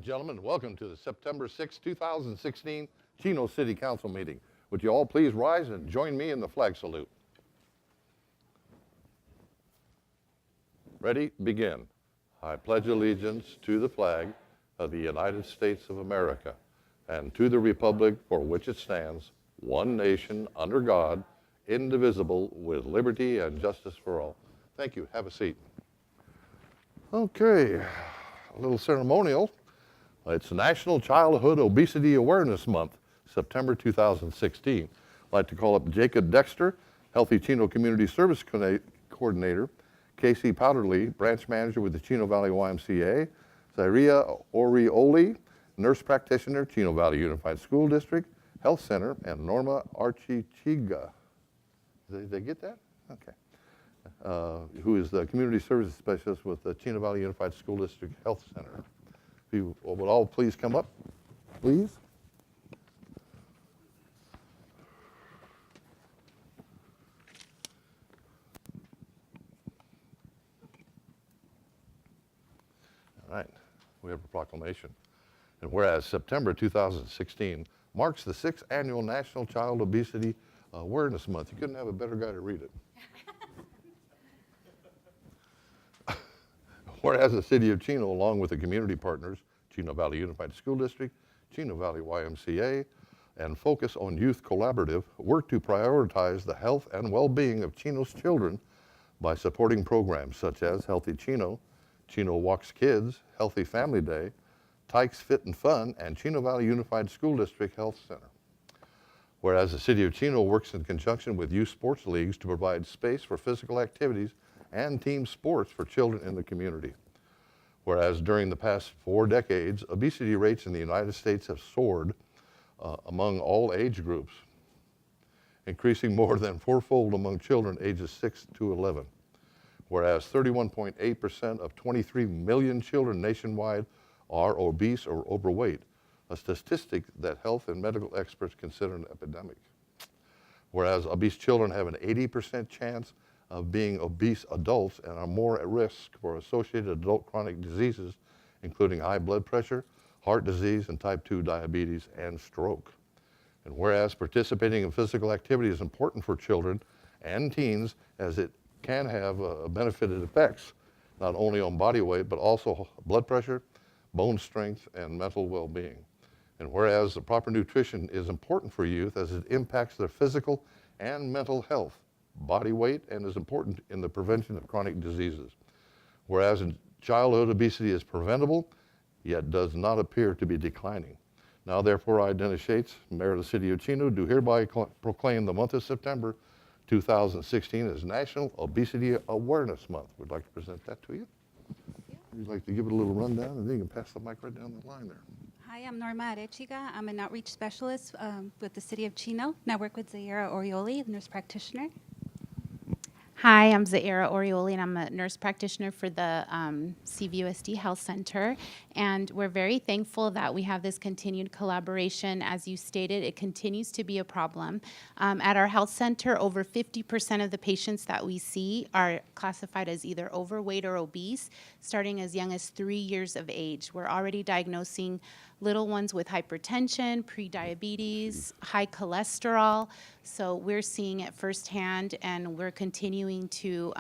and gentlemen, welcome to the September 6, 2016 Chino City Council meeting. Would you all please rise and join me in the flag salute? Ready? Begin. I pledge allegiance to the flag of the United States of America and to the republic for which it stands, one nation, under God, indivisible, with liberty and justice for all. Thank you. Have a seat. Okay, a little ceremonial. It's National Childhood Obesity Awareness Month, September 2016. I'd like to call up Jacob Dexter, Healthy Chino Community Service Coordinator, Casey Powderly, Branch Manager with the Chino Valley YMCA, Zaria Orioli, Nurse Practitioner, Chino Valley Unified School District, Health Center, and Norma Archichiga. Did they get that? Okay. Who is the Community Services Specialist with the Chino Valley Unified School District Health Center. If you would all please come up, please. All right, we have a proclamation. And whereas September 2016 marks the 6th annual National Child Obesity Awareness Month. You couldn't have a better guy to read it. Whereas the City of Chino, along with the community partners, Chino Valley Unified School District, Chino Valley YMCA, and Focus on Youth Collaborative, work to prioritize the health and well-being of Chino's children by supporting programs such as Healthy Chino, Chino Walks Kids, Healthy Family Day, Tykes Fit and Fun, and Chino Valley Unified School District Health Center. Whereas the City of Chino works in conjunction with youth sports leagues to provide space for physical activities and team sports for children in the community. Whereas during the past 4 decades, obesity rates in the United States have soared among all age groups, increasing more than 4-fold among children ages 6 to 11. Whereas 31.8% of 23 million children nationwide are obese or overweight, a statistic that health and medical experts consider an epidemic. Whereas obese children have an 80% chance of being obese adults and are more at risk for associated adult chronic diseases, including high blood pressure, heart disease, and type 2 diabetes and stroke. And whereas participating in physical activity is important for children and teens, as it can have benefited effects, not only on body weight, but also blood pressure, bone strength, and mental well-being. And whereas the proper nutrition is important for youth as it impacts their physical and mental health, body weight, and is important in the prevention of chronic diseases. Whereas childhood obesity is preventable, yet does not appear to be declining. Now therefore I, Dennis Shates, Mayor of the City of Chino, do hereby proclaim the month of September 2016 as National Obesity Awareness Month. We'd like to present that to you. We'd like to give it a little rundown, and then you can pass the mic right down the line there. Hi, I'm Norma Arechiga. I'm an outreach specialist with the City of Chino, and I work with Zaira Orioli, the nurse practitioner. Hi, I'm Zaira Orioli, and I'm a nurse practitioner for the CVUSD Health Center. And we're very thankful that we have this continued collaboration. As you stated, it continues to be a problem. At our health center, over 50% of the patients that we see are classified as either overweight or obese, starting as young as 3 years of age. We're already diagnosing little ones with hypertension, prediabetes, high cholesterol. So we're seeing it firsthand, and we're continuing to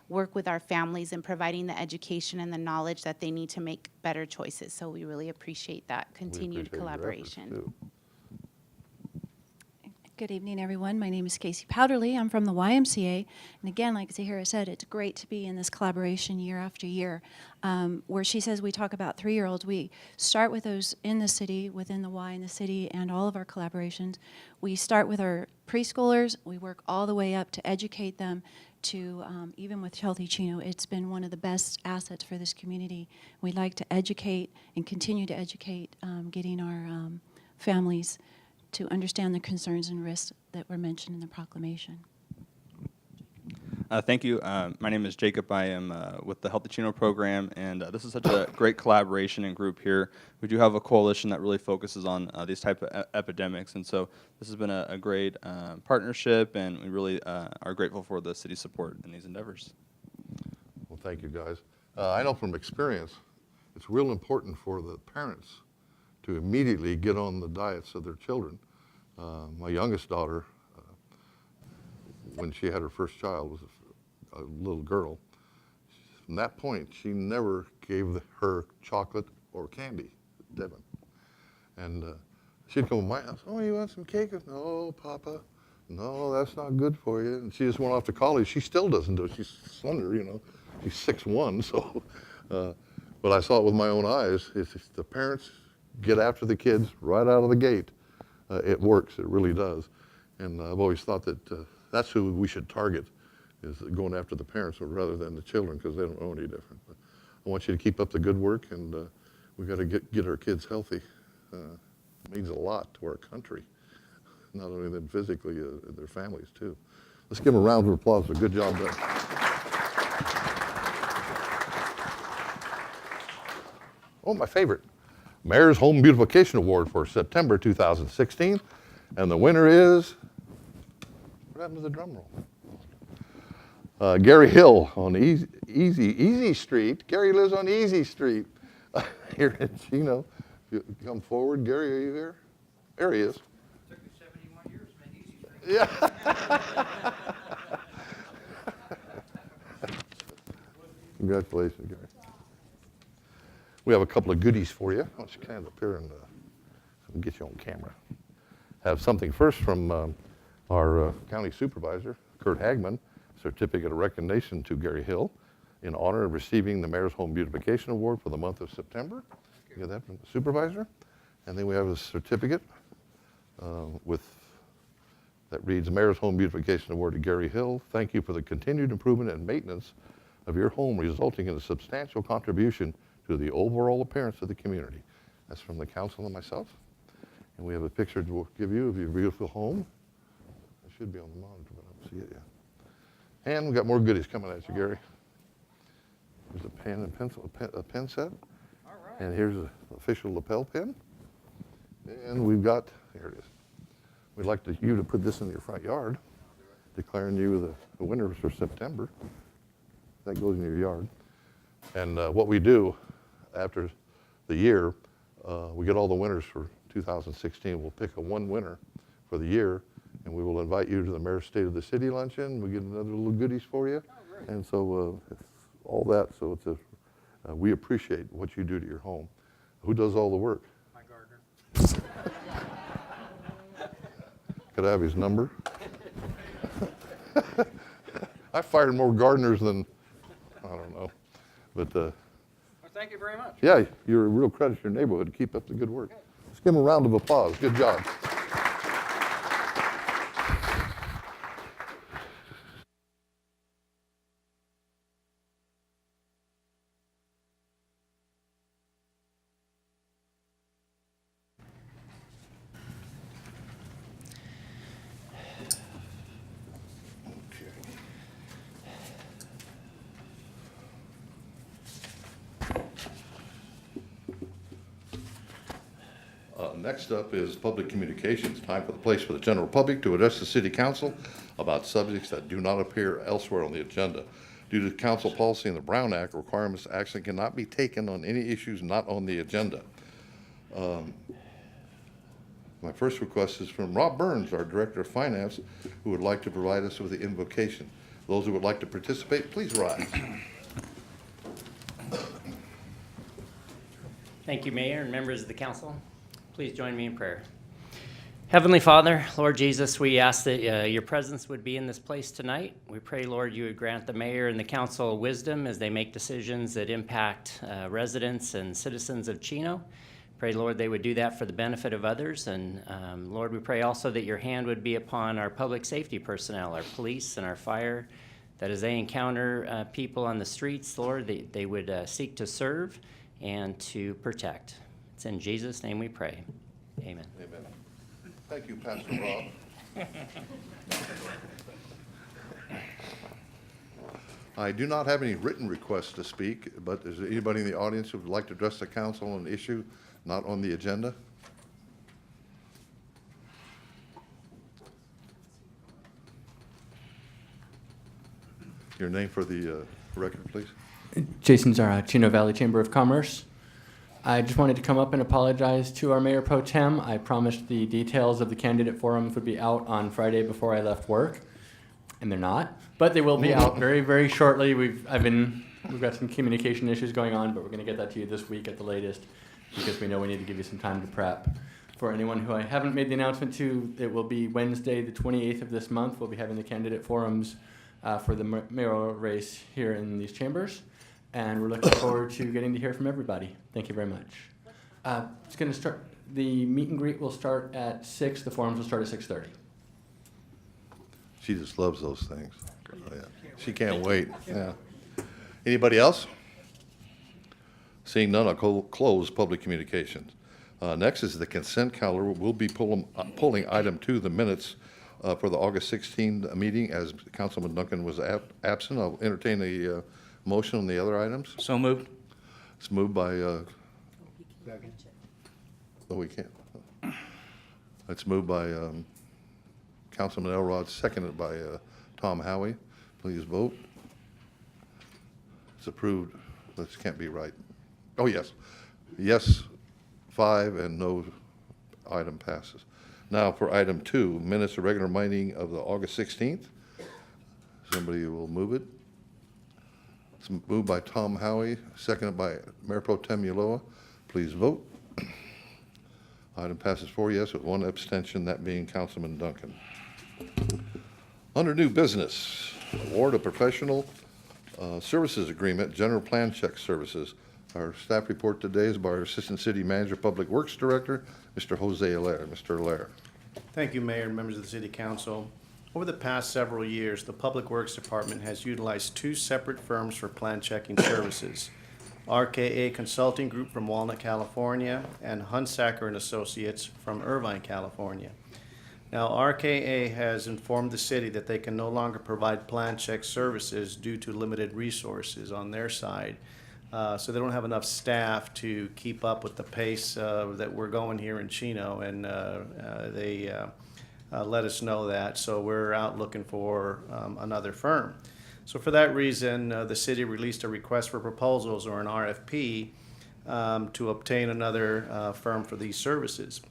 work with our families and providing the education and the knowledge that they need to make better choices. So we really appreciate that continued collaboration. Good evening, everyone. My name is Casey Powderly. I'm from the YMCA. And again, like Zahira said, it's great to be in this collaboration year after year. Where she says we talk about 3-year-olds, we start with those in the city, within the Y in the city, and all of our collaborations. We start with our preschoolers. We work all the way up to educate them to, even with Healthy Chino, it's been one of the best assets for this community. We'd like to educate and continue to educate, getting our families to understand the concerns and risks that were mentioned in the proclamation. Thank you. My name is Jacob. I am with the Healthy Chino program, and this is such a great collaboration and group here. We do have a coalition that really focuses on these type of epidemics, and so this has been a great partnership, and we really are grateful for the city's support in these endeavors. Well, thank you, guys. I know from experience, it's real important for the parents to immediately get on the diets of their children. My youngest daughter, when she had her first child, was a little girl. From that point, she never gave her chocolate or candy, Devin. And she'd come to my house, oh, you want some cake? No, Papa, no, that's not good for you. And she just went off to college. She still doesn't do it. She's slender, you know. She's 6'1", so. But I saw it with my own eyes. If the parents get after the kids right out of the gate, it works. It really does. And I've always thought that that's who we should target, is going after the parents rather than the children, because they don't know any different. But I want you to keep up the good work, and we got to get our kids healthy. It means a lot to our country, not only them physically, their families too. Let's give them a round of applause for a good job done. Oh, my favorite, Mayor's Home Beautification Award for September 2016, and the winner is, what happened to the drum roll? Gary Hill on Easy Street. Gary lives on Easy Street here in Chino. You come forward. Gary, are you here? There he is. Took me 71 years to make Easy Street. Yeah. Congratulations, Gary. We have a couple of goodies for you. Why don't you stand up here and get you on camera. Have something first from our county supervisor, Kurt Hagman, certificate of recognition to Gary Hill in honor of receiving the Mayor's Home Beautification Award for the month of September. You get that from the supervisor. And then we have a certificate that reads, Mayor's Home Beautification Award to Gary Hill. Thank you for the continued improvement and maintenance of your home, resulting in a substantial contribution to the overall appearance of the community. That's from the council and myself. And we have a picture to give you of your beautiful home. It should be on the monitor, but I don't see it yet. And we've got more goodies coming at you, Gary. Here's a pen and pencil, a pen set. All right. And here's an official lapel pin. And we've got, here it is. We'd like you to put this in your front yard, declaring you the winner for September. That goes in your yard. And what we do after the year, we get all the winners for 2016. We'll pick one winner for the year, and we will invite you to the Mayor's State of the City luncheon. We get another little goodies for you. great. And so it's all that. So it's we appreciate what you do to your home. Who does all the work? My gardener. Could I have his number? I fired more gardeners than, I don't know. But Well, thank you very much. yeah, you're a real credit to your neighborhood. Keep up the good work. Let's give him a round of applause. Good job. Next up is public communications. Time for the place for the general public to address the city council about subjects that do not appear elsewhere on the agenda. Due to council policy and the Brown Act requirements, action cannot be taken on any issues not on the agenda. My first request is from Rob Burns, our Director of Finance, who would like to provide us with the invocation. Those who would like to participate, please rise. Thank you, Mayor and members of the council. Please join me in prayer. Heavenly Father, Lord Jesus, we ask that your presence would be in this place tonight. We pray, Lord, you would grant the mayor and the council wisdom as they make decisions that impact residents and citizens of Chino. Pray, Lord, they would do that for the benefit of others. And Lord, we pray also that your hand would be upon our public safety personnel, our police and our fire, that as they encounter people on the streets, Lord, they would seek to serve and to protect. It's in Jesus' name we pray. Amen. Amen. Thank you, Pastor Rob. I do not have any written requests to speak, but is there anybody in the audience who would like to address the council on an issue not on the agenda? Your name for the record, please. Jason Zara, Chino Valley Chamber of Commerce. I just wanted to come up and apologize to our Mayor Pro Tem. I promised the details of the candidate forums would be out on Friday before I left work, and they're not. But they will be out very, very shortly. We've got some communication issues going on, but we're going to get that to you this week at the latest because we know we need to give you some time to prep. For anyone who I haven't made the announcement to, it will be Wednesday, the 28th of this month. We'll be having the candidate forums for the mayoral race here in these chambers. And we're looking forward to getting to hear from everybody. Thank you very much. It's going to start, the meet and greet will start at 6. The forums will start at 6:30. She just loves those things. Oh, yeah. She can't wait. Yeah. Anybody else? Seeing none, I'll close public communications. Next is the consent calendar. We'll be pulling item 2, the minutes for the August 16th meeting, as Councilman Duncan was absent. I'll entertain a motion on the other items. So moved. It's moved by, oh, we can't. It's moved by Councilman Elrod, seconded by Tom Howie. Please vote. It's approved. This can't be right. Oh, yes. Yes, 5, and no item passes. Now for item 2, minutes of regular meeting of the August 16th. Somebody will move it. It's moved by Tom Howie, seconded by Mayor Pro Tem Ulloa. Please vote. Item passes 4 yes with 1 abstention, that being Councilman Duncan. Under new business, award of professional services agreement, general plan check services. Our staff report today is by our Assistant City Manager, Public Works Director, Mr. Jose Allaire. Mr. Allaire. Thank you, Mayor and members of the City Council. Over the past several years, the Public Works Department has utilized 2 separate firms for plan checking services. RKA Consulting Group from Walnut, California, and Hunsaker and Associates from Irvine, California. Now, RKA has informed the city that they can no longer provide plan check services due to limited resources on their side. So they don't have enough staff to keep up with the pace that we're going here in Chino, and they let us know that. So we're out looking for another firm. So for that reason, the city released a request for proposals, or an RFP, to obtain another firm for these services.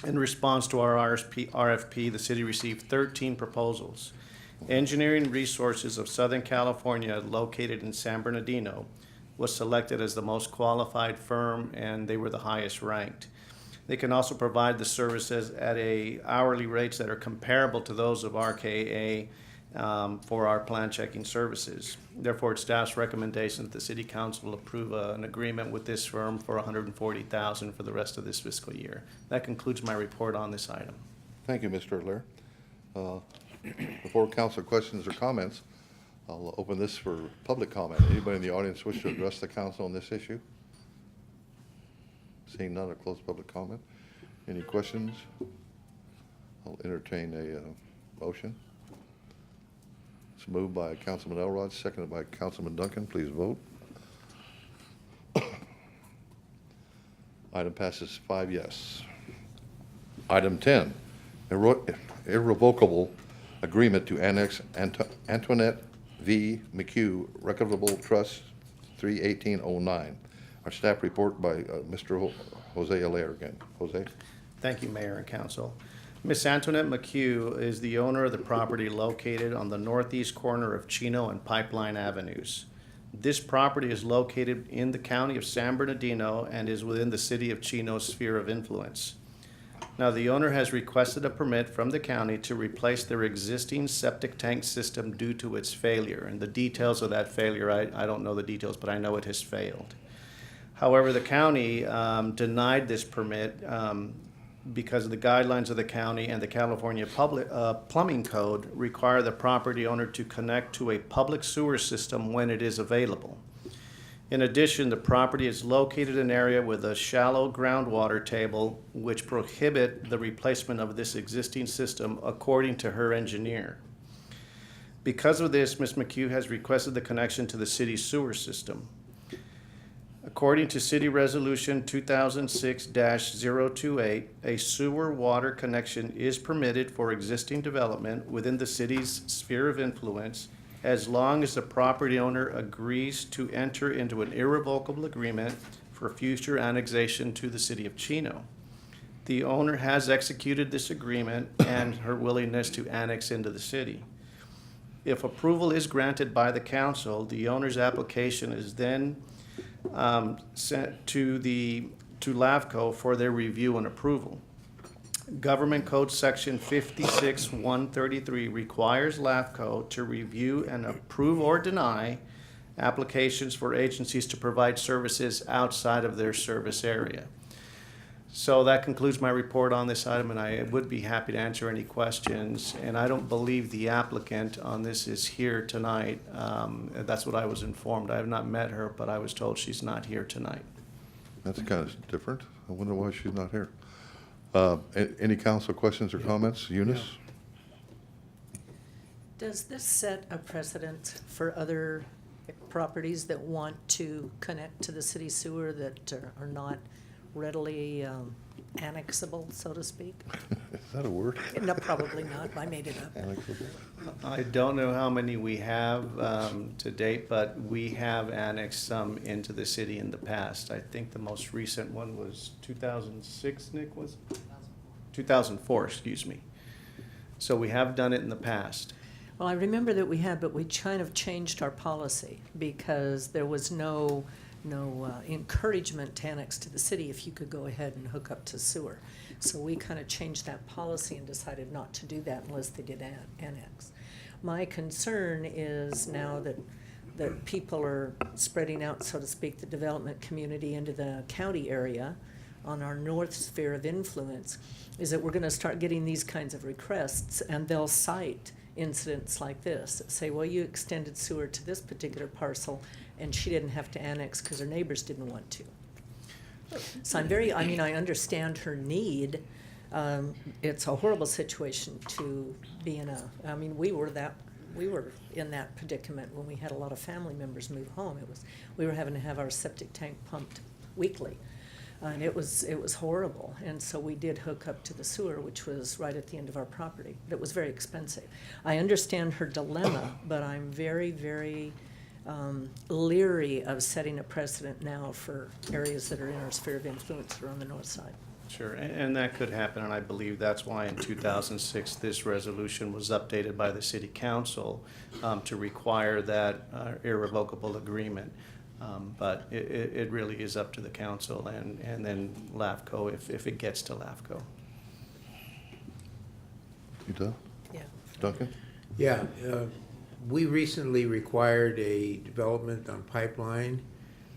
In response to our RFP, the city received 13 proposals. Engineering Resources of Southern California, located in San Bernardino, was selected as the most qualified firm, and they were the highest ranked. They can also provide the services at hourly rates that are comparable to those of RKA for our plan checking services. Therefore, it's staff's recommendation that the City Council approve an agreement with this firm for $140,000 for the rest of this fiscal year. That concludes my report on this item. Thank you, Mr. Allaire. Before council questions or comments, I'll open this for public comment. Anybody in the audience wish to address the council on this issue? Seeing none, I'll close public comment. Any questions? I'll entertain a motion. It's moved by Councilman Elrod, seconded by Councilman Duncan. Please vote. Item passes 5 yes. Item 10, irrevocable agreement to annex Antoinette V. McHugh Revocable Trust 31809. Our staff report by Mr. Jose Allaire again. Jose? Thank you, Mayor and Council. Miss Antoinette McHugh is the owner of the property located on the northeast corner of Chino and Pipeline Avenues. This property is located in the county of San Bernardino and is within the city of Chino's sphere of influence. Now, the owner has requested a permit from the county to replace their existing septic tank system due to its failure. And the details of that failure, I don't know the details, but I know it has failed. However, the county denied this permit because of the guidelines of the county, and the California Plumbing Code require the property owner to connect to a public sewer system when it is available. In addition, the property is located in an area with a shallow groundwater table, which prohibit the replacement of this existing system, according to her engineer. Because of this, Ms. McHugh has requested the connection to the city's sewer system. According to City Resolution 2006-028, a sewer water connection is permitted for existing development within the city's sphere of influence as long as the property owner agrees to enter into an irrevocable agreement for future annexation to the city of Chino. The owner has executed this agreement and her willingness to annex into the city. If approval is granted by the council, the owner's application is then sent to LAVCO for their review and approval. Government Code Section 56-133 requires LAVCO to review and approve or deny applications for agencies to provide services outside of their service area. So that concludes my report on this item, and I would be happy to answer any questions. And I don't believe the applicant on this is here tonight. That's what I was informed. I have not met her, but I was told she's not here tonight. That's kind of different. I wonder why she's not here. Any council questions or comments? Eunice? Does this set a precedent for other properties that want to connect to the city sewer that are not readily annexable, so to speak? Is that a word? No, probably not. I made it up. Annexable? I don't know how many we have to date, but we have annexed some into the city in the past. I think the most recent one was 2006, Nick, was it? 2004, excuse me. So we have done it in the past. Well, I remember that we had, but we kind of changed our policy because there was no encouragement to annex to the city if you could go ahead and hook up to sewer. So we kind of changed that policy and decided not to do that unless they did annex. My concern is now that people are spreading out, so to speak, the development community into the county area on our north sphere of influence, is that we're going to start getting these kinds of requests, and they'll cite incidents like this that say, well, you extended sewer to this particular parcel and she didn't have to annex because her neighbors didn't want to. So I understand her need. It's a horrible situation to be in we were in that predicament when we had a lot of family members move home. We were having to have our septic tank pumped weekly. And it was horrible. And so we did hook up to the sewer, which was right at the end of our property. But it was very expensive. I understand her dilemma, but I'm very, very leery of setting a precedent now for areas that are in our sphere of influence that are on the north side. Sure, and that could happen, and I believe that's why in 2006, this resolution was updated by the city council to require that irrevocable agreement. But it really is up to the council and then LAVCO if it gets to LAVCO. You done? Yeah. Duncan? Yeah, we recently required a development on Pipeline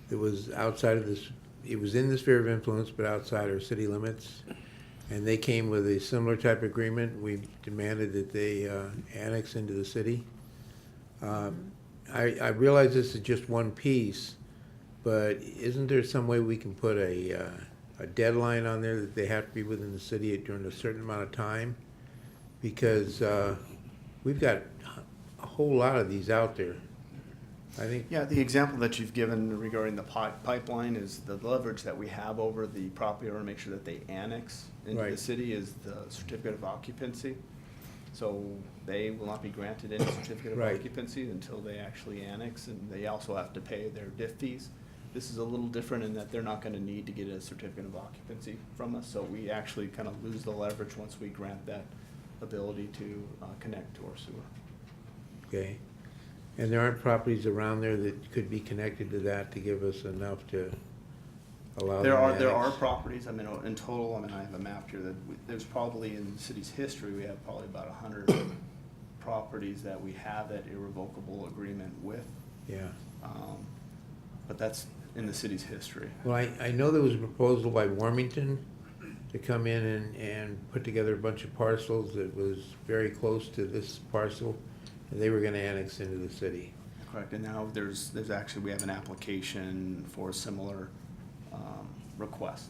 that was outside of this, it was in the sphere of influence, but outside our city limits. And they came with a similar type agreement. We demanded that they annex into the city. I realize this is just one piece, but isn't there some way we can put a deadline on there that they have to be within the city during a certain amount of time? Because we've got a whole lot of these out there. I think. Yeah, the example that you've given regarding the pipeline is the leverage that we have over the property owner to make sure that they annex into the city is the certificate of occupancy. So they will not be granted any certificate of occupancy until they actually annex, and they also have to pay their DIF fees. This is a little different in that they're not going to need to get a certificate of occupancy from us, so we actually kind of lose the leverage once we grant that ability to connect to our sewer. Okay. And there aren't properties around there that could be connected to that to give us enough to allow There them to are annex? properties, I mean, in total, I mean, I have a map here that there's probably in the city's history, we have probably about 100 properties that we have that irrevocable agreement with. Yeah. But that's in the city's history. Well, I know there was a proposal by Warmington to come in and put together a bunch of parcels that was very close to this parcel, and they were gonna annex into the city. Correct, and now there's actually, we have an application for a similar request.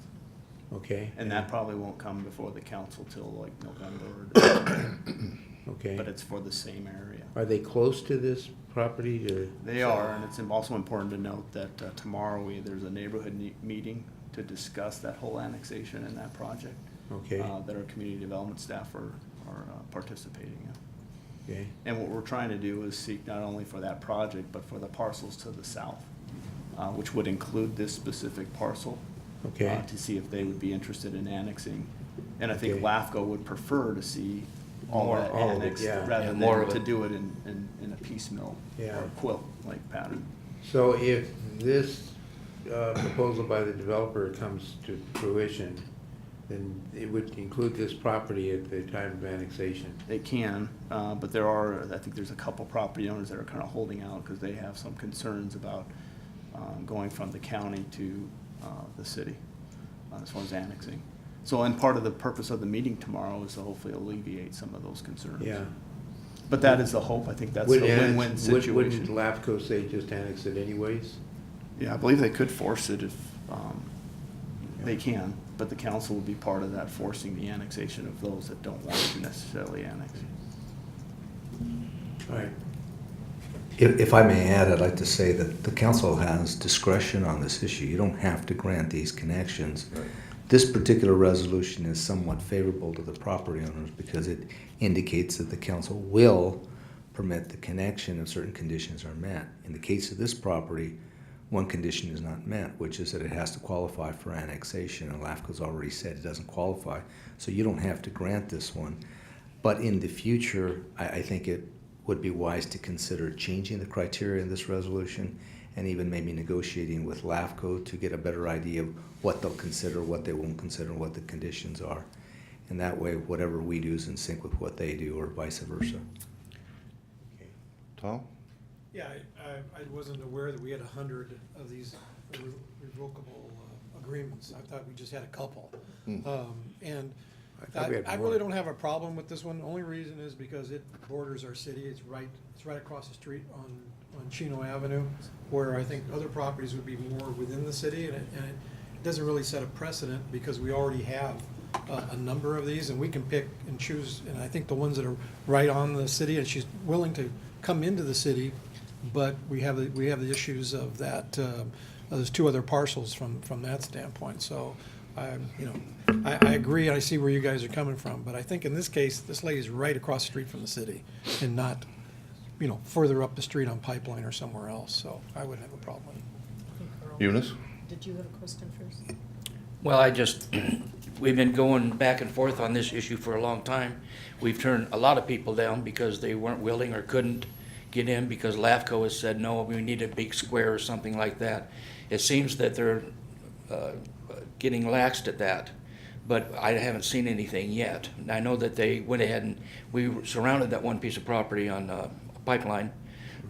Okay? And that probably won't come before the council till like November or December. Okay. But it's for the same area. Are they close to this property to? They are, and it's also important to note that tomorrow there's a neighborhood meeting to discuss that whole annexation and that project. Okay. That our community development staff are participating in. Okay. And what we're trying to do is seek not only for that project, but for the parcels to the south. which would include this specific parcel. Okay. To see if they would be interested in annexing. And I think Okay. LAFCO would prefer to see all More- that all of it, annexed yeah. rather Yeah, than more of to it. do it in a piecemeal Yeah. or quilt-like pattern. So if this proposal by the developer comes to fruition, then it would include this property at the time of annexation? They can, but there are, I think there's a couple property owners that are kind of holding out because they have some concerns about going from the county to the city as far as annexing. So, and part of the purpose of the meeting tomorrow is to hopefully alleviate some of those concerns. Yeah. But that is the hope. I think that's a Would win-win Wouldn't situation. LAFCO say just annex it anyways? Yeah, I believe they could force it if they can, but the council will be part of that, forcing the annexation of those that don't want to necessarily annex. All right. If I may add, I'd like to say that the council has discretion on this issue. You don't have to grant these connections. This particular resolution is somewhat favorable to the property owners because it indicates that the council will permit the connection if certain conditions are met. In the case of this property, one condition is not met, which is that it has to qualify for annexation, and LAFCO's already said it doesn't qualify, so you don't have to grant this one. But in the future, I think it would be wise to consider changing the criteria in this resolution and even maybe negotiating with LAFCO to get a better idea of what they'll consider, what they won't consider, what the conditions are. And that way, whatever we do is in sync with what they do or vice versa. Tom? Yeah, I wasn't aware that we had 100 of these revocable agreements. I thought we just had a couple. And I thought we had I more. really don't have a problem with this one. The only reason is because it borders our city. It's right across the street on Chino Avenue, where I think other properties would be more within the city, and it doesn't really set a precedent because we already have a number of these, and we can pick and choose, and I think the ones that are right on the city, and she's willing to come into the city, but we have the issues of that, those two other parcels from that standpoint. So, I agree, and I see where you guys are coming from, but I think in this case, this lady's right across the street from the city and not, further up the street on Pipeline or somewhere else, so I wouldn't have a problem with it. Eunice? Did you have a question first? Well, we've been going back and forth on this issue for a long time. We've turned a lot of people down because they weren't willing or couldn't get in because LAFCO has said, no, we need a big square or something like that. It seems that they're getting laxed at that, but I haven't seen anything yet. And I know that they went ahead and we surrounded that one piece of property on Pipeline,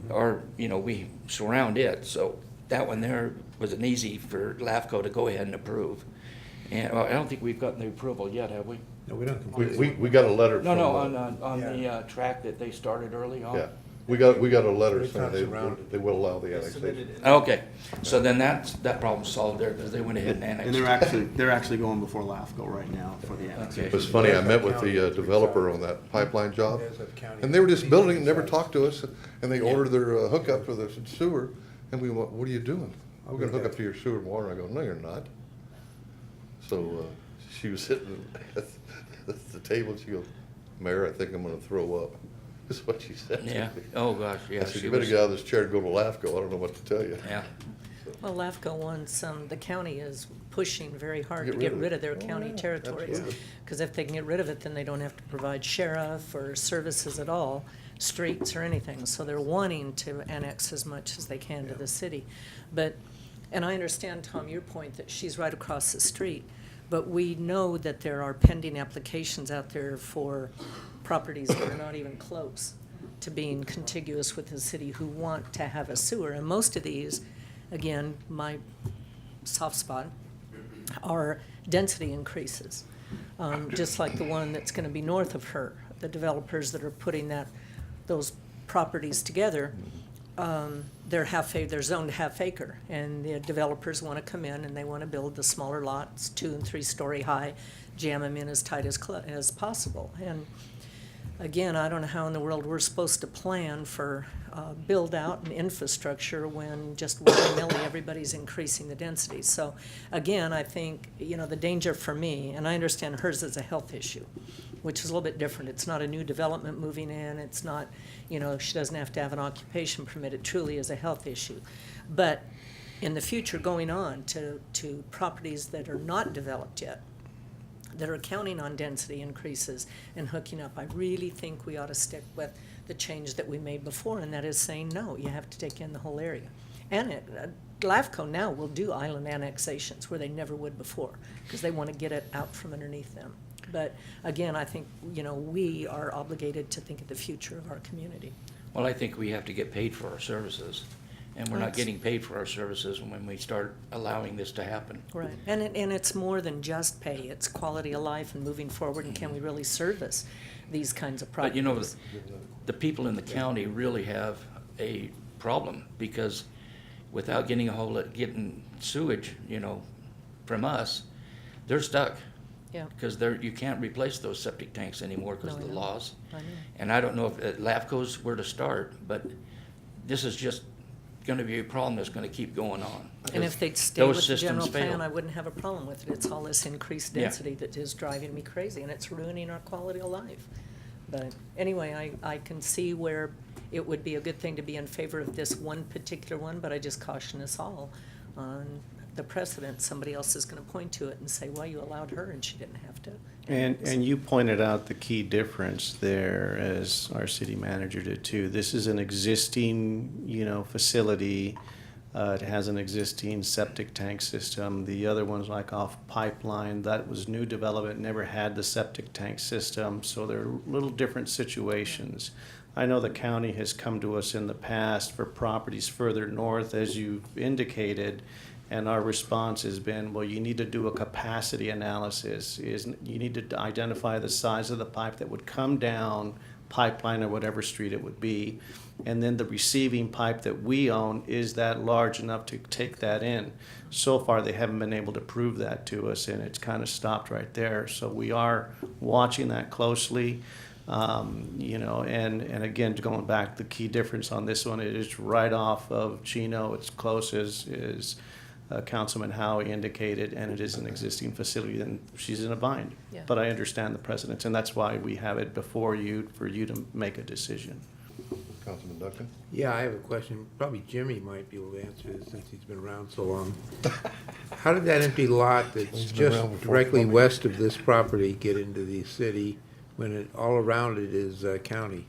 or, we surround it. So that one there was an easy for LAFCO to go ahead and approve. And I don't think we've gotten the approval yet, have we? No, we don't complete. We got a letter No, from... no, on the track that they started early on? Yeah, we got a letter It's not saying surrounded. they will allow the They submitted annexation. it. Okay, so then that problem's solved there because they went ahead and And annexed. they're actually going before LAFCO right now for the annexation. It was funny, I met with the developer on that pipeline job, As of county. and they were just building it, never talked to us, and they ordered their hookup for the sewer, and we went, what are you doing? We're gonna hook up to your sewer and water. I go, no, you're not. So she was sitting at the table, and she goes, Mayor, I think I'm gonna throw up. That's what she said to me. Yeah, oh gosh, I yeah. said, she you better was- get out of this chair and go to LAFCO. I don't know what to tell you. Yeah, Well, LAFCO wants, the county is pushing very hard Get to rid get of rid it. of their Oh, county yeah, territories. absolutely. Because if they can get rid of it, then they don't have to provide sheriff or services at all, streets or anything. So they're wanting to annex as much as they can to the city. But, and I understand, Tom, your point that she's right across the street, but we know that there are pending applications out there for properties that are not even close to being contiguous with the city who want to have a sewer. And most of these, again, my soft spot, are density increases. Just like the one that's gonna be north of her, the developers that are putting those properties together, they're zoned half acre, and the developers wanna come in and they wanna build the smaller lots, 2 and 3 story high, jam them in as tight as possible. And again, I don't know how in the world we're supposed to plan for build out and infrastructure when just willy-nilly everybody's increasing the density. So again, I think, the danger for me, and I understand hers is a health issue, which is a little bit different. It's not a new development moving in. It's not, she doesn't have to have an occupation permit. It truly is a health issue. But in the future going on to properties that are not developed yet, that are counting on density increases and hooking up, I really think we ought to stick with the change that we made before, and that is saying, no, you have to take in the whole area. And LAFCO now will do island annexations where they never would before, because they want to get it out from underneath them. But again, I think, we are obligated to think of the future of our community. Well, I think we have to get paid for our services, and we're not That's- getting paid for our services when we start allowing this to happen. Right, and it's more than just pay, it's quality of life and moving forward, and can we really service these kinds of But you know, projects? the people in the county really have a problem, because without getting sewage, from us, they're stuck. Yeah. Because you can't replace those septic tanks anymore because No, of the I know. laws. I know. And I don't know if LAFCO's where to start, but this is just gonna be a problem that's gonna keep going on. And because if they'd stay those with the general systems fail. plan, I wouldn't have a problem with it. It's all this increased Yeah. density that is driving me crazy, and it's ruining our quality of life. But anyway, I can see where it would be a good thing to be in favor of this one particular one, but I just caution us all on the precedent. Somebody else is gonna point to it and say, well, you allowed her and she didn't have to. And you pointed out the key difference there, as our city manager did too. This is an existing, facility. It has an existing septic tank system. The other one's like off pipeline. That was new development, never had the septic tank system, so they're little different situations. I know the county has come to us in the past for properties further north, as you've indicated, and our response has been, well, you need to do a capacity analysis. You need to identify the size of the pipe that would come down pipeline or whatever street it would be. And then the receiving pipe that we own, is that large enough to take that in? So far, they haven't been able to prove that to us, and it's kind of stopped right there. So we are watching that closely. And again, going back, the key difference on this one, it is right off of Chino. It's close as Councilman Howie indicated, and it is an existing facility, and she's in a bind. Yeah. But I understand the precedents, and that's why we have it before you, for you to make a decision. Councilman Duncan? Yeah, I have a question. Probably Jimmy might be able to answer this since he's been around so long. How did that empty lot that's He's been just around before directly plumbing. west of this property get into the city when all around it is county?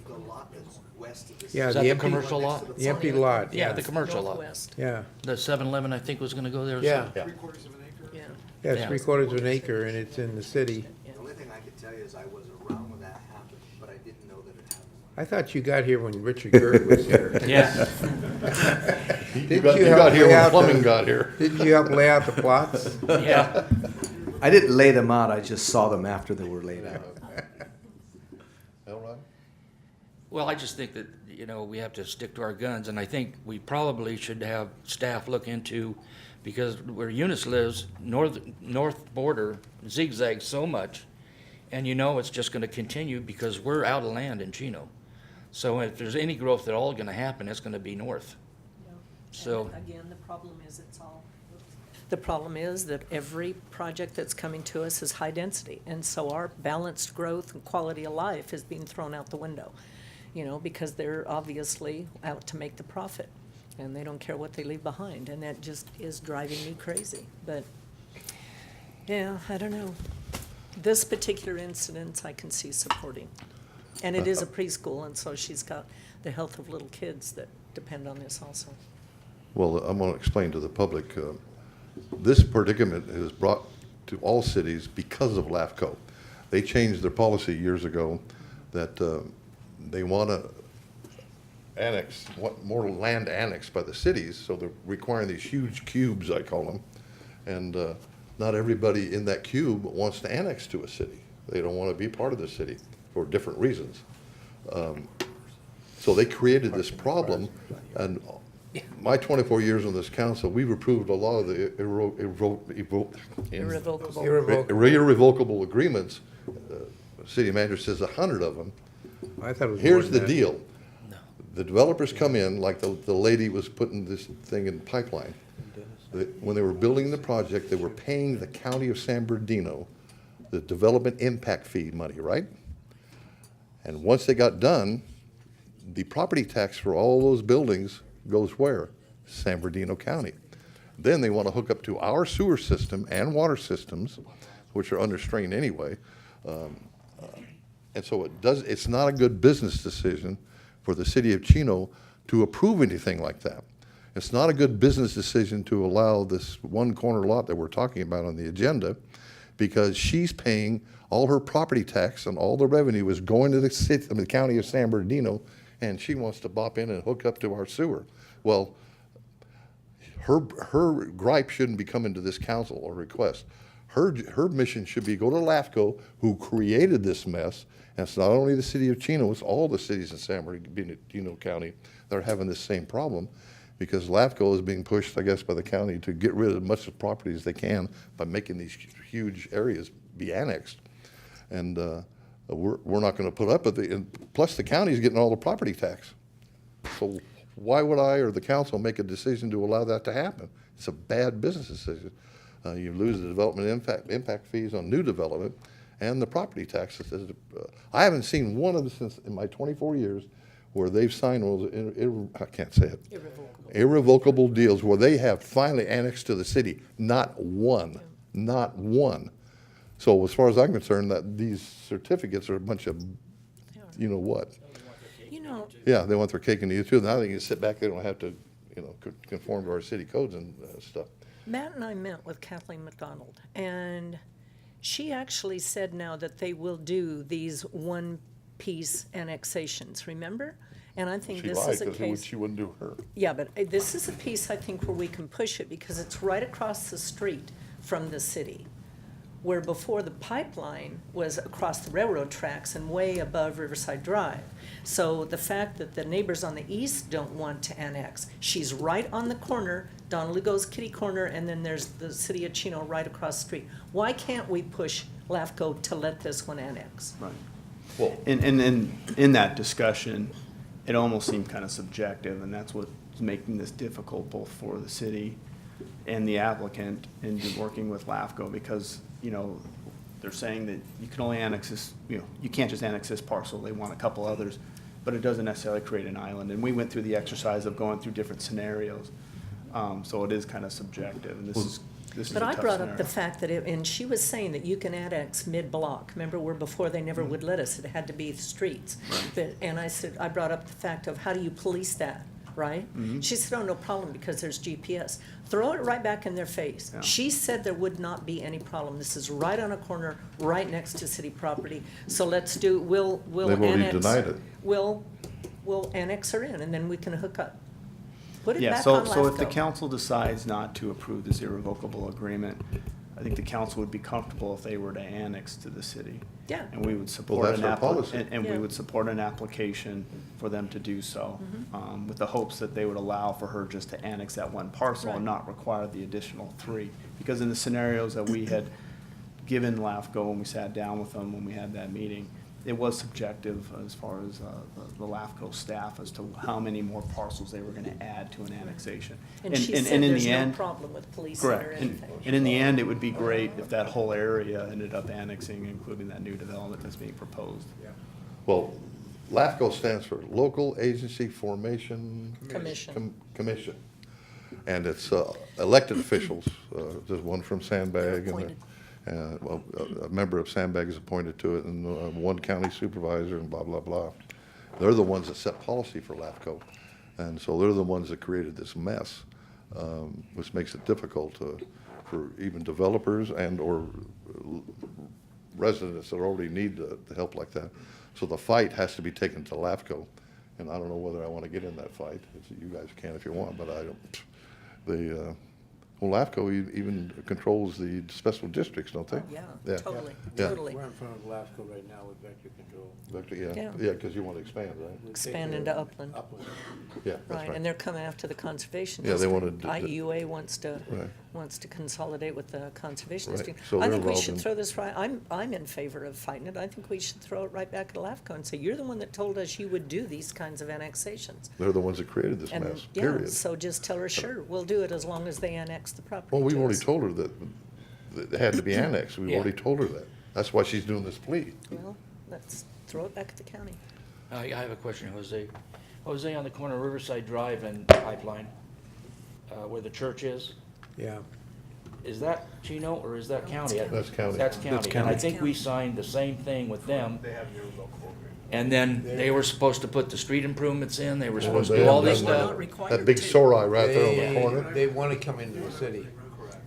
The lot that's west of this. Yeah, Is that the the empty, commercial lot? the empty lot. Yeah, the commercial lot. Northwest, Yeah, The 7-Eleven, I think, was gonna go there. yeah. Yeah. 3/4 of an acre. yeah. Yeah, it's Yeah. 3/4 of an acre and it's in the city. The only thing I could tell you is I was around when that happened, but I didn't know that it happened. I thought you got here when Richard Gert was here. Yeah. You got here lay when out plumbing the- got here. Didn't you help lay out the plots? Yeah. I didn't lay them out, I just saw them after they were laid out. Elrod? Well, I just think that, we have to stick to our guns, and I think we probably should have staff look into, because where Eunice lives, north border zigzags so much, and it's just gonna continue because we're out of land in Chino. So if there's any growth at all gonna happen, it's gonna be north. So, And again, the problem is that every project that's coming to us is high density, and so our balanced growth and quality of life is being thrown out the window, because they're obviously out to make the profit, and they don't care what they leave behind, and that just is driving me crazy. But, yeah, I don't know. This particular incident I can see supporting. And it is a preschool, and so she's got the health of little kids that depend on this also. Well, I'm going to explain to the public, this predicament is brought to all cities because of LAFCO. They changed their policy years ago that they want to want more land annexed by the cities, so they're requiring these huge cubes, I call them. And not everybody in that cube wants to annex to a city. They don't want to be part of the city for different reasons. So they created this problem, and my 24 years on this council, we've approved a lot of the Irrevocable. irrevocable agreements. The city manager says 100 of them. I thought it was more Here's than the that. deal. The developers come in, like the lady was putting this thing in pipeline. When they were building the project, they were paying the county of San Bernardino the development impact fee money, right? And once they got done, the property tax for all those buildings goes where? San Bernardino County. Then they want to hook up to our sewer system and water systems, which are under strain anyway. And so it's not a good business decision for the city of Chino to approve anything like that. It's not a good business decision to allow this one corner lot that we're talking about on the agenda, because she's paying all her property tax and all the revenue is going to the city, the county of San Bernardino, and she wants to bop in and hook up to our sewer. Well, her gripe shouldn't be coming to this council or request. Her mission should be go to LAFCO, who created this mess. And it's not only the city of Chino, it's all the cities in San Bernardino County that are having this same problem, because LAFCO is being pushed, I guess, by the county to get rid of as much of the property as they can by making these huge areas be annexed. And we're not going to put up with it. And plus, the county's getting all the property tax. So why would I or the council make a decision to allow that to happen? It's a bad business decision. You lose the development impact fees on new development and the property taxes. I haven't seen one of them since in my 24 years where they've signed I can't say it. Irrevocable deals where they have finally annexed to the city. Not one. Not one. So as far as I'm concerned, that these certificates are a bunch of, you know what? You know, Yeah, they want their cake and eat it too. Now they can sit back, they don't have to, conform to our city codes and stuff. Matt and I met with Kathleen McDonald, and she actually said now that they will do these one-piece annexations, remember? And I think She this lied is a because case. she wouldn't do her. Yeah, but this is a piece, I think, where we can push it, because it's right across the street from the city, where before the pipeline was across the railroad tracks and way above Riverside Drive. So the fact that the neighbors on the east don't want to annex, she's right on the corner, Don Lugo's kitty corner, and then there's the city of Chino right across the street. Why can't we push LAFCO to let this one annex? Right. Well, And in that discussion, it almost seemed kind of subjective, and that's what's making this difficult both for the city and the applicant in working with LAFCO, because, they're saying that you can only annex this, you can't just annex this parcel, they want a couple others, but it doesn't necessarily create an island. And we went through the exercise of going through different scenarios, so it is kind of subjective, and this is a tough But I brought up the scenario. fact that, and she was saying that you can annex mid-block. Remember, where before they never would let us, it had to be the streets. And I brought up the fact of how do you police that, right? She said, oh, no problem, because there's GPS. Throw it right back in their face. Yeah. She said there would not be any problem. This is right on a corner, right next to city property. So we'll They've already annex. denied it. We'll annex her in, and then we can hook up. Put it Yeah, back on so if the LAFCO. council decides not to approve this irrevocable agreement, I think the council would be comfortable if they were to annex to the city. Yeah. And we would support that's our policy. and we Yeah. would support an application for them to do so, with the hopes that they would allow for her just to annex that one parcel and Right. not require the additional 3. Because in the scenarios that we had given LAFCO when we sat down with them, when we had that meeting, it was subjective as far as the LAFCO staff as to how many more parcels they were gonna add to an annexation. And she said in there's the no end- problem with policing or Correct. anything. And in the end, it would be great if that whole area ended up annexing, including that new development that's being proposed. Well, LAFCO stands for Local Agency Formation Commission. Commission. And it's elected officials. There's one from Sandbag, They're and a member of Sandbag is appointed to it, and one county supervisor, and blah, blah, blah. They're the ones that set policy for LAFCO. And so they're the ones that created this mess, which makes it difficult for even developers and/or residents that already need the help like that. So the fight has to be taken to LAFCO, and I don't know whether I want to get in that fight. You guys can if you want, but I don't. LAFCO even controls the special districts, don't they? Oh, yeah, totally, Yeah. totally. We're in front of LAFCO right now with vector control. Yeah, Yeah. because you want to expand, right? Expand into Upland. Yeah, that's Right, and they're coming after the conservation Yeah, they district. wanted to- IUA wants to, Right. wants to consolidate with the conservation Right, district. so I they're think we involved should in- throw this right, I'm in favor of fighting it. I think we should throw it right back at LAFCO and say, you're the one that told us you would do these kinds of annexations. They're the ones that created this And, mess, yeah, period. so just tell her, sure, we'll do it as long as they annex the property Well, we've to already us. told her that it had to be annexed. We've Yeah. already told her that. That's why she's doing this plea. Well, let's throw it back at the county. I have a question, Jose. Jose, on the corner of Riverside Drive and Pipeline, where the church Yeah. is that Chino or is that county? That's county. That's county. And I think we signed the same thing with them. And then they were supposed to put the street improvements in, they were supposed to They do all haven't this done stuff. Not required That big to. Sori right there on the corner. They want to come into the city.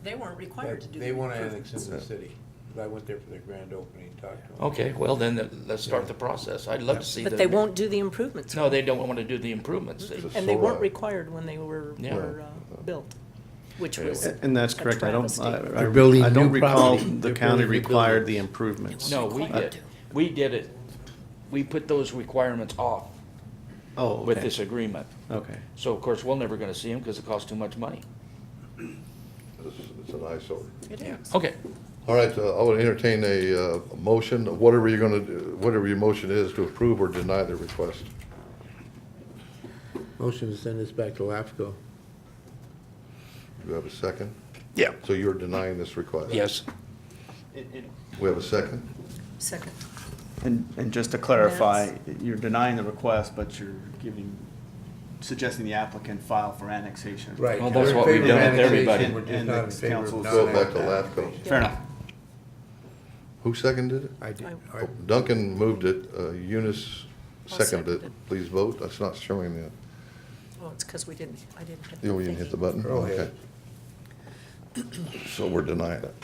They weren't required to do. They the want to improvements. annex into the city. I went there for their grand opening and talked to them. Okay, well then, let's start the process. I'd love to see But the. they won't do the improvements. No, they don't want to do the improvements. And they weren't Sori. required when they were, Yeah. built, which was. And that's a correct. I don't, travesty. They're building I don't new recall property. the They're county building new required the buildings. improvements. No, we did. We did it. We put those requirements off Oh, with okay. this agreement. Okay. So of course, we're never gonna see them because it costs too much money. It's an eyesore. It is. Okay. All right, I would entertain a motion, whatever you're gonna do, whatever your motion is, to approve or deny the request. Motion to send this back to LAFCO. Do you have a second? Yeah. So you're denying this request? Yes. We have a second? Second. And just to clarify, you're denying the request, but you're suggesting the applicant file for annexation. Right. Well, that's We're in what we've favor done of with everybody. annexation, We're just And not in the favor of council's- Go back to non-annexation. LAFCO. Fair enough. Who seconded it? I did. Oh, Duncan moved it, Eunice I'll seconded second it. Please vote. That's not showing the, Oh, it's because I didn't hit. you didn't hit the button? Go Okay. ahead. So we're denying it.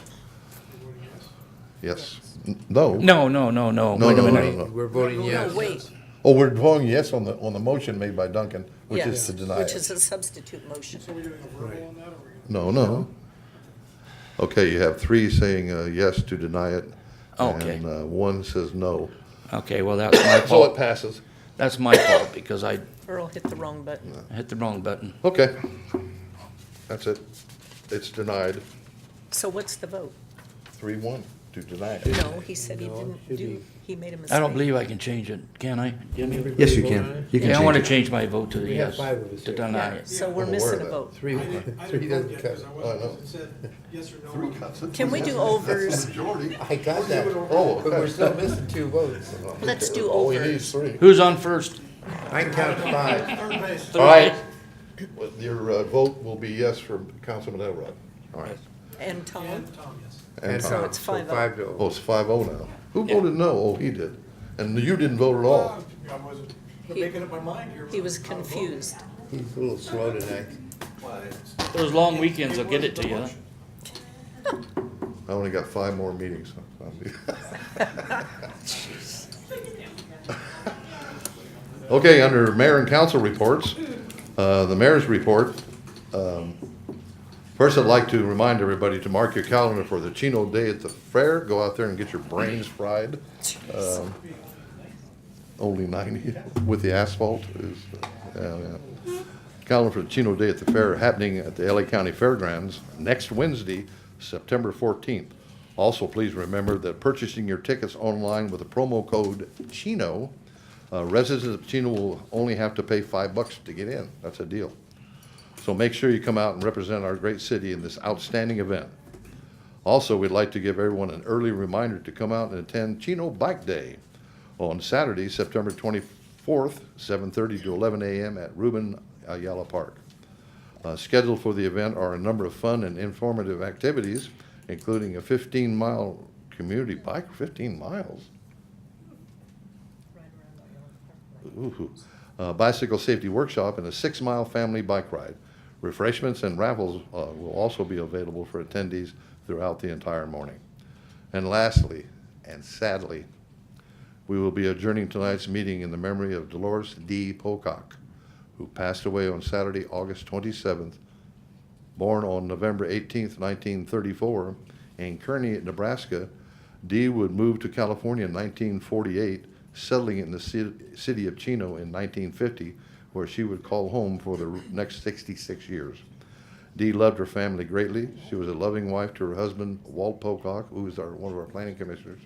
Yes. No. No. No, Wait a no, minute. no, no. We're voting yes. No, wait. Oh, we're voting yes on the motion made by Duncan, which is Yes, to deny which it. is a substitute motion. So we're doing a verbal on that, or No, no. Okay, you have three saying yes to deny it. Okay. And one says no. Okay, well, that's my So it fault. passes. That's my fault because I Earl hit the wrong button. hit the wrong button. Okay. That's it. It's denied. So what's the vote? 3-1 to deny it. No, he said he No, it didn't should do, be- he made a mistake. I don't believe I can change it, can I, Jimmy? Yes, you Vote on can. it? You can Yeah, I change want to it. change my vote to We have yes, 5 of us to here. deny Yeah, it. so we're I'm aware missing of a that. vote. Three, I didn't three vote doesn't yet cut because it. I I wasn't, know. it said yes or no. Three cuts it. Can we do overs? Majority. I got that. Oh, But we're still missing 2 votes. Let's do All we need overs. is 3. Who's on first? I can count to 5. Third base. All right. Well, your vote will be yes for Councilman Elrod. All right. And Tom? And Tom, yes. And So Tom. it's 5-0. 5 to Oh, 0. it's 5-0 now. Who Yeah. voted no? Oh, he did. And you didn't vote at all. I wasn't He- making up my mind here. He was how to vote. confused. He's a little slow tonight. Those long weekends will get it to you. I only got 5 more meetings. Okay, under mayor and council reports, the mayor's report. First, I'd like to remind everybody to mark your calendar for the Chino Day at the fair. Go out there and get your brains fried. Only 90 with the asphalt is, yeah. Calendar for the Chino Day at the fair happening at the LA County Fairgrounds next Wednesday, September 14th. Also, please remember that purchasing your tickets online with the promo code CHINO, residents of Chino will only have to pay $5 to get in. That's a deal. So make sure you come out and represent our great city in this outstanding event. Also, we'd like to give everyone an early reminder to come out and attend Chino Bike Day on Saturday, September 24th, 7:30 to 11 a.m. at Ruben Ayala Park. Scheduled for the event are a number of fun and informative activities, including a 15-mile community bike, 15 miles. Ooh. Bicycle safety workshop and a 6-mile family bike ride. Refreshments and raffles will also be available for attendees throughout the entire morning. And lastly, and sadly, we will be adjourning tonight's meeting in the memory of Dolores D. Pocock, who passed away on Saturday, August 27th, born on November 18th, 1934, in Kearney, Nebraska. Dee would move to California in 1948, settling in the city of Chino in 1950, where she would call home for the next 66 years. Dee loved her family greatly. She was a loving wife to her husband, Walt Pocock, who is one of our planning commissioners,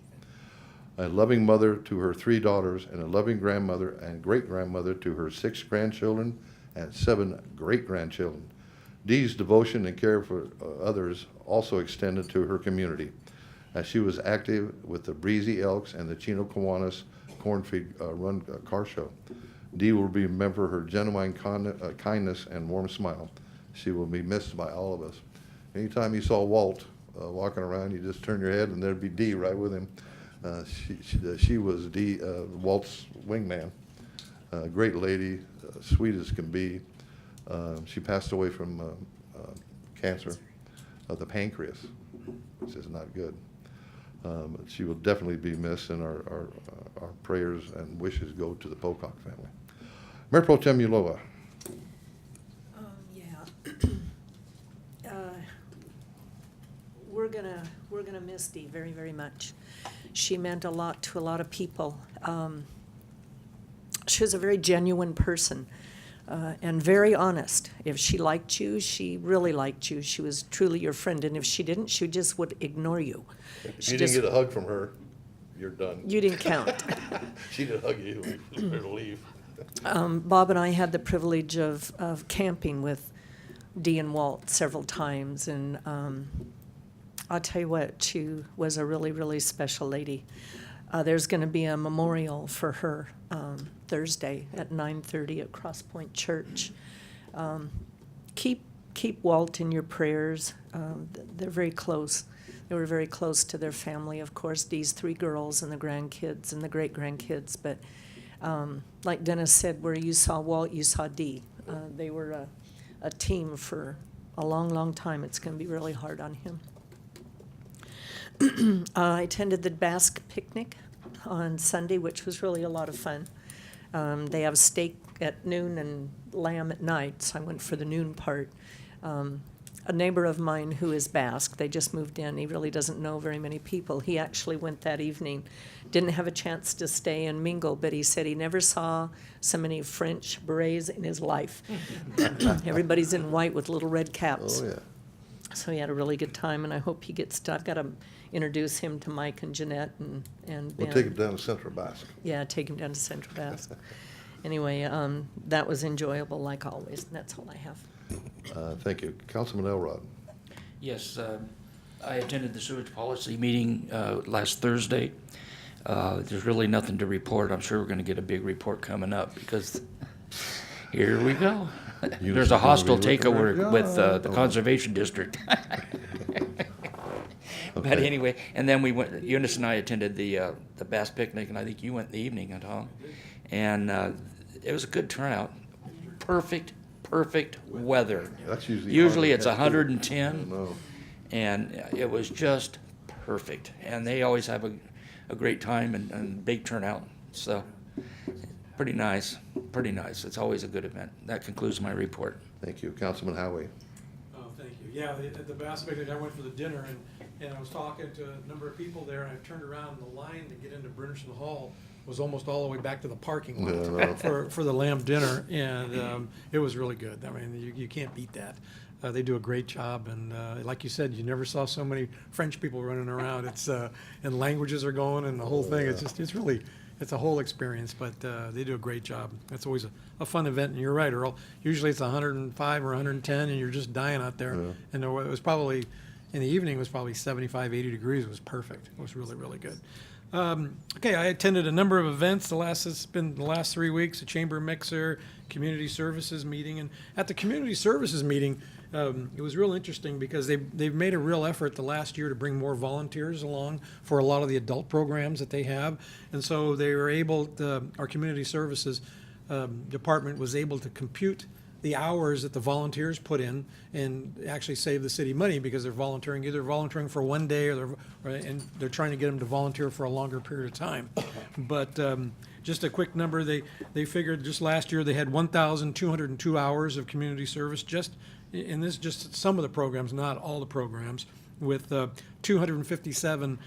a loving mother to her 3 daughters, and a loving grandmother and great-grandmother to her 6 grandchildren and 7 great-grandchildren. Dee's devotion and care for others also extended to her community, as she was active with the Breezy Elks and the Chino Kiwanis Cornfeed Run car show. Dee will remember her genuine kindness and warm smile. She will be missed by all of us. Anytime you saw Walt walking around, you just turn your head and there'd be Dee right with him. She was Walt's wingman. Great lady, sweet as can be. She passed away from cancer of the pancreas, which is not good. She will definitely be missed, and our prayers and wishes go to the Pocock family. Mayor Pro Tem Ulloa. We're gonna miss Dee very, very much. She meant a lot to a lot of people. She was a very genuine person, and very honest. If she liked you, she really liked you. She was truly your friend, and if she didn't, she just would ignore you. If you didn't get a hug from her, you're done. You didn't count. She didn't hug you, you better leave. Bob and I had the privilege of camping with Dee and Walt several times, and I'll tell you what, she was a really, really special lady. There's going to be a memorial for her Thursday at 9:30 at Cross Point Church. Keep Walt in your prayers. They're very close. They were very close to their family, of course, Dee's 3 girls and the grandkids and the great-grandkids. But like Dennis said, where you saw Walt, you saw Dee. They were a team for a long, long time. It's going to be really hard on him. I attended the Basque picnic on Sunday, which was really a lot of fun. They have steak at noon and lamb at night, so I went for the noon part. A neighbor of mine who is Basque, they just moved in, he really doesn't know very many people. He actually went that evening, didn't have a chance to stay and mingle, but he said he never saw so many French berets in his life. Everybody's in white with little red caps. Oh, yeah. So he had a really good time, and I hope he gets to, I've got to introduce him to Mike and Jeanette and Ben. We'll take him down to Central Basque. Yeah, take him down to Central Basque. Anyway, that was enjoyable like always, and that's all I have. Thank you. Councilman Elrod. Yes, I attended the sewage policy meeting last Thursday. There's really nothing to report. I'm sure we're going to get a big report coming up because here we go. There's a hostile takeover with the Conservation District. But anyway, and then we went, Eunice and I attended the Bass Picnic, and I think you went in the evening, Tom. And it was a good turnout. Perfect weather. That's usually it's 110, and it was just perfect. And they always have a great time and big turnout. So pretty nice. It's always a good event. That concludes my report. Thank you. Councilman Howie. Oh, thank you. Yeah, at the Bass Picnic, I went for the dinner, and I was talking to a number of people there, and I turned around, and the line to get into Brinderson Hall was almost all the way back to the parking lot for the lamb dinner, and it was really good. I mean, you can't beat that. They do a great job, and like you said, you never saw so many French people running around. It's and languages are going, and the whole thing. Yeah. It's a whole experience, but they do a great job. It's always a fun event, and you're right, Earl. Usually it's 105 or 110, and you're just dying out there. Yeah. And it was probably in the evening. It was probably 75, 80 degrees. It was perfect. It was really, really good. Okay, I attended a number of events. It's been the last 3 weeks, a chamber mixer, community services meeting. And at the community services meeting, it was real interesting because they've made a real effort the last year to bring more volunteers along for a lot of the adult programs that they have. And so they were able to, our community services department was able to compute the hours that the volunteers put in and actually save the city money because they're either volunteering for one day and they're trying to get them to volunteer for a longer period of time. But just a quick number, they figured just last year they had 1,202 hours of community service just some of the programs, not all the programs, with 257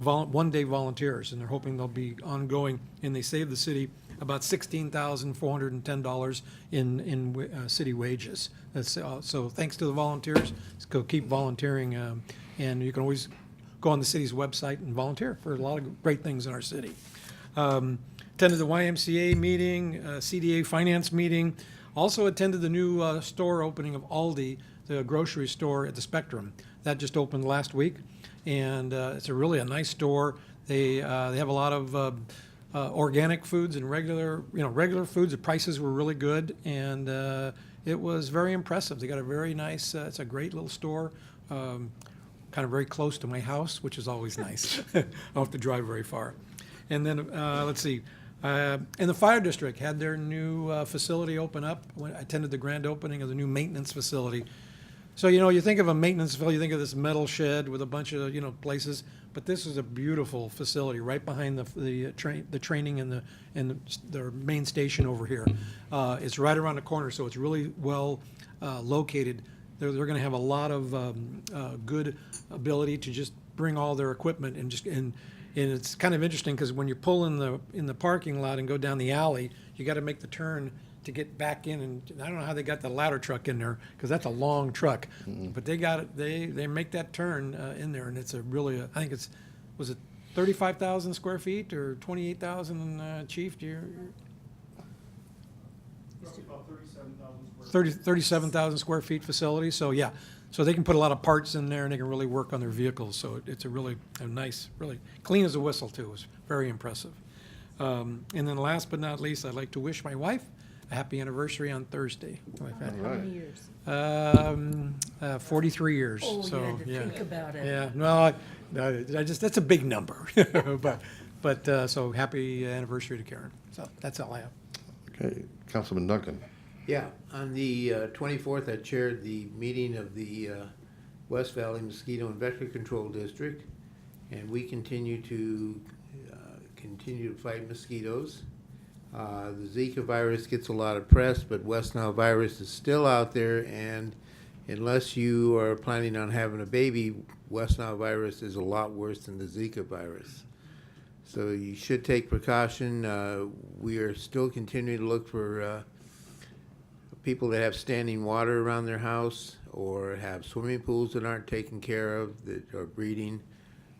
one-day volunteers, and they're hoping they'll be ongoing, and they save the city about $16,410 in city wages. So thanks to the volunteers. Let's go keep volunteering, and you can always go on the city's website and volunteer for a lot of great things in our city. Attended the YMCA meeting, CDA finance meeting. Also attended the new store opening of Aldi, the grocery store at the Spectrum. That just opened last week, and it's really a nice store. They have a lot of organic foods and regular foods. The prices were really good, and it was very impressive. They got a very nice, it's a great little store, kind of very close to my house, which is always nice. I don't have to drive very far. And then, let's see, and the fire district had their new facility open up. I attended the grand opening of the new maintenance facility. So, you think of a maintenance facility, you think of this metal shed with a bunch of, places, but this is a beautiful facility right behind the training and the main station over here. It's right around the corner, so it's really well located. They're going to have a lot of good ability to just bring all their equipment and it's kind of interesting because when you pull in the parking lot and go down the alley, you got to make the turn to get back in, and I don't know how they got the ladder truck in there because that's a long truck, but they got it. They make that turn in there, and it's a really I think was it 35,000 square feet or 28,000, Chief? Do you? About 37,000 square feet facility. So yeah, so they can put a lot of parts in there, and they can really work on their vehicles. So it's a nice, really clean as a whistle too. It was very impressive. And then last but not least, I'd like to wish my wife a happy anniversary on Thursday. How many years? 43 years. Oh, so, you had to think about it. Yeah, no, I just, that's a big number. but so happy anniversary to Karen. So that's all I have. Okay, Councilman Duncan. Yeah, on the 24th, I chaired the meeting of the West Valley Mosquito and Vector Control District, and we continue to fight mosquitoes. The Zika virus gets a lot of press, but West Nile virus is still out there, and unless you are planning on having a baby, West Nile virus is a lot worse than the Zika virus. So you should take precaution. We are still continuing to look for people that have standing water around their house or have swimming pools that aren't taken care of, that are breeding.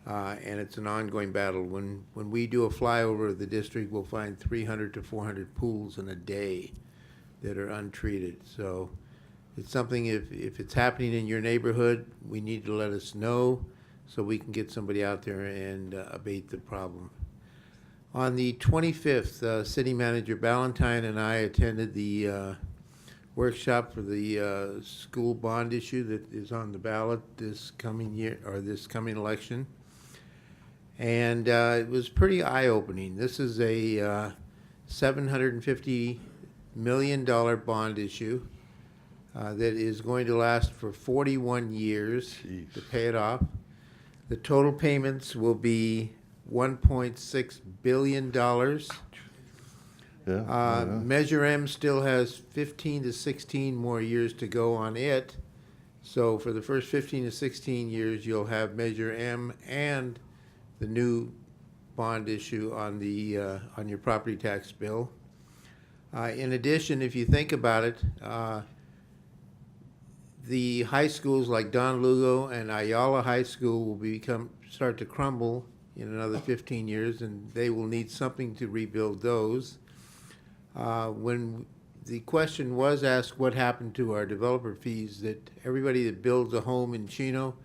And it's an ongoing battle. When we do a flyover of the district, we'll find 300 to 400 pools in a day that are untreated. So it's something, if it's happening in your neighborhood, we need to let us know so we can get somebody out there and abate the problem. On the 25th, City Manager Ballantyne and I attended the workshop for the school bond issue that is on the ballot this coming year, or this coming election. And it was pretty eye-opening. This is a $750 million bond issue that is going to last for 41 years to pay it off. The total payments will be $1.6 billion. Yeah. Measure M still has 15 to 16 more years to go on it. So for the first 15 to 16 years, you'll have Measure M and the new bond issue on the on your property tax bill. In addition, if you think about it, the high schools like Don Lugo and Ayala High School will start to crumble in another 15 years, and they will need something to rebuild those. When the question was asked what happened to our developer fees, that everybody that builds a home in Chino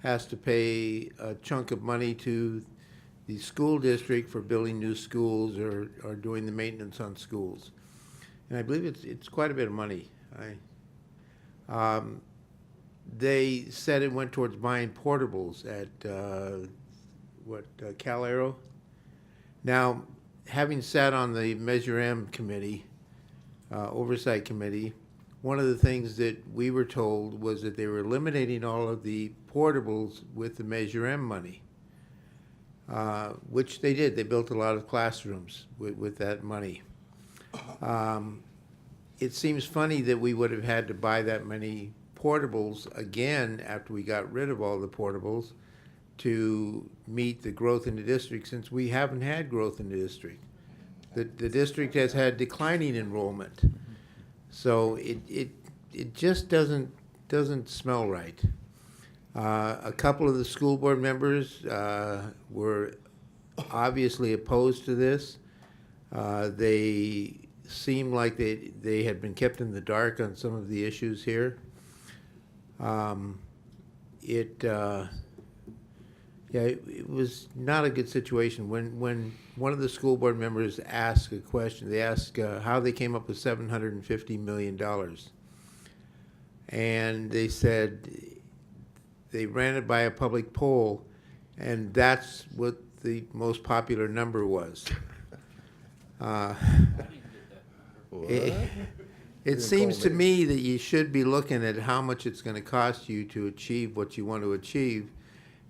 has to pay a chunk of money to the school district for building new schools or doing the maintenance on schools. And I believe it's quite a bit of money. They said it went towards buying portables at Cal Aero. Now, having sat on the Measure M committee, oversight committee, one of the things that we were told was that they were eliminating all of the portables with the Measure M money, which they did. They built a lot of classrooms with that money. It seems funny that we would have had to buy that many portables again after we got rid of all the portables to meet the growth in the district, since we haven't had growth in the district. The district has had declining enrollment. So it just doesn't smell right. A couple of the school board members were obviously opposed to this. They seemed like they had been kept in the dark on some of the issues here. Yeah, it was not a good situation. When one of the school board members asked a question, they asked how they came up with $750 million. And they said they ran it by a public poll, and that's what the most popular number was. It seems to me that you should be looking at how much it's going to cost you to achieve what you want to achieve,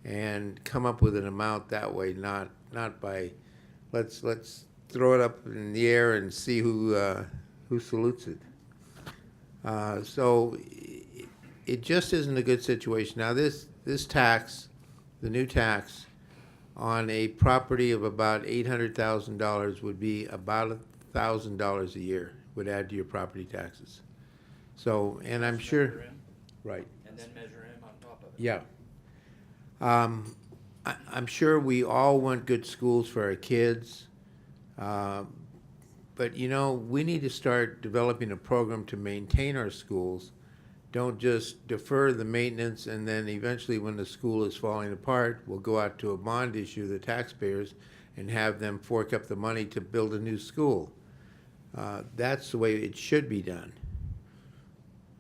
and come up with an amount that way, not by let's throw it up in the air and see who salutes it. So it just isn't a good situation. Now this tax, the new tax on a property of about $800,000 would be about $1,000 a year, would add to your property taxes. So, and I'm sure, right. And then Measure M on top of it. Yeah. I'm sure we all want good schools for our kids. But, you know, we need to start developing a program to maintain our schools. Don't just defer the maintenance, and then eventually when the school is falling apart, we'll go out to a bond issue, the taxpayers, and have them fork up the money to build a new school. That's the way it should be done.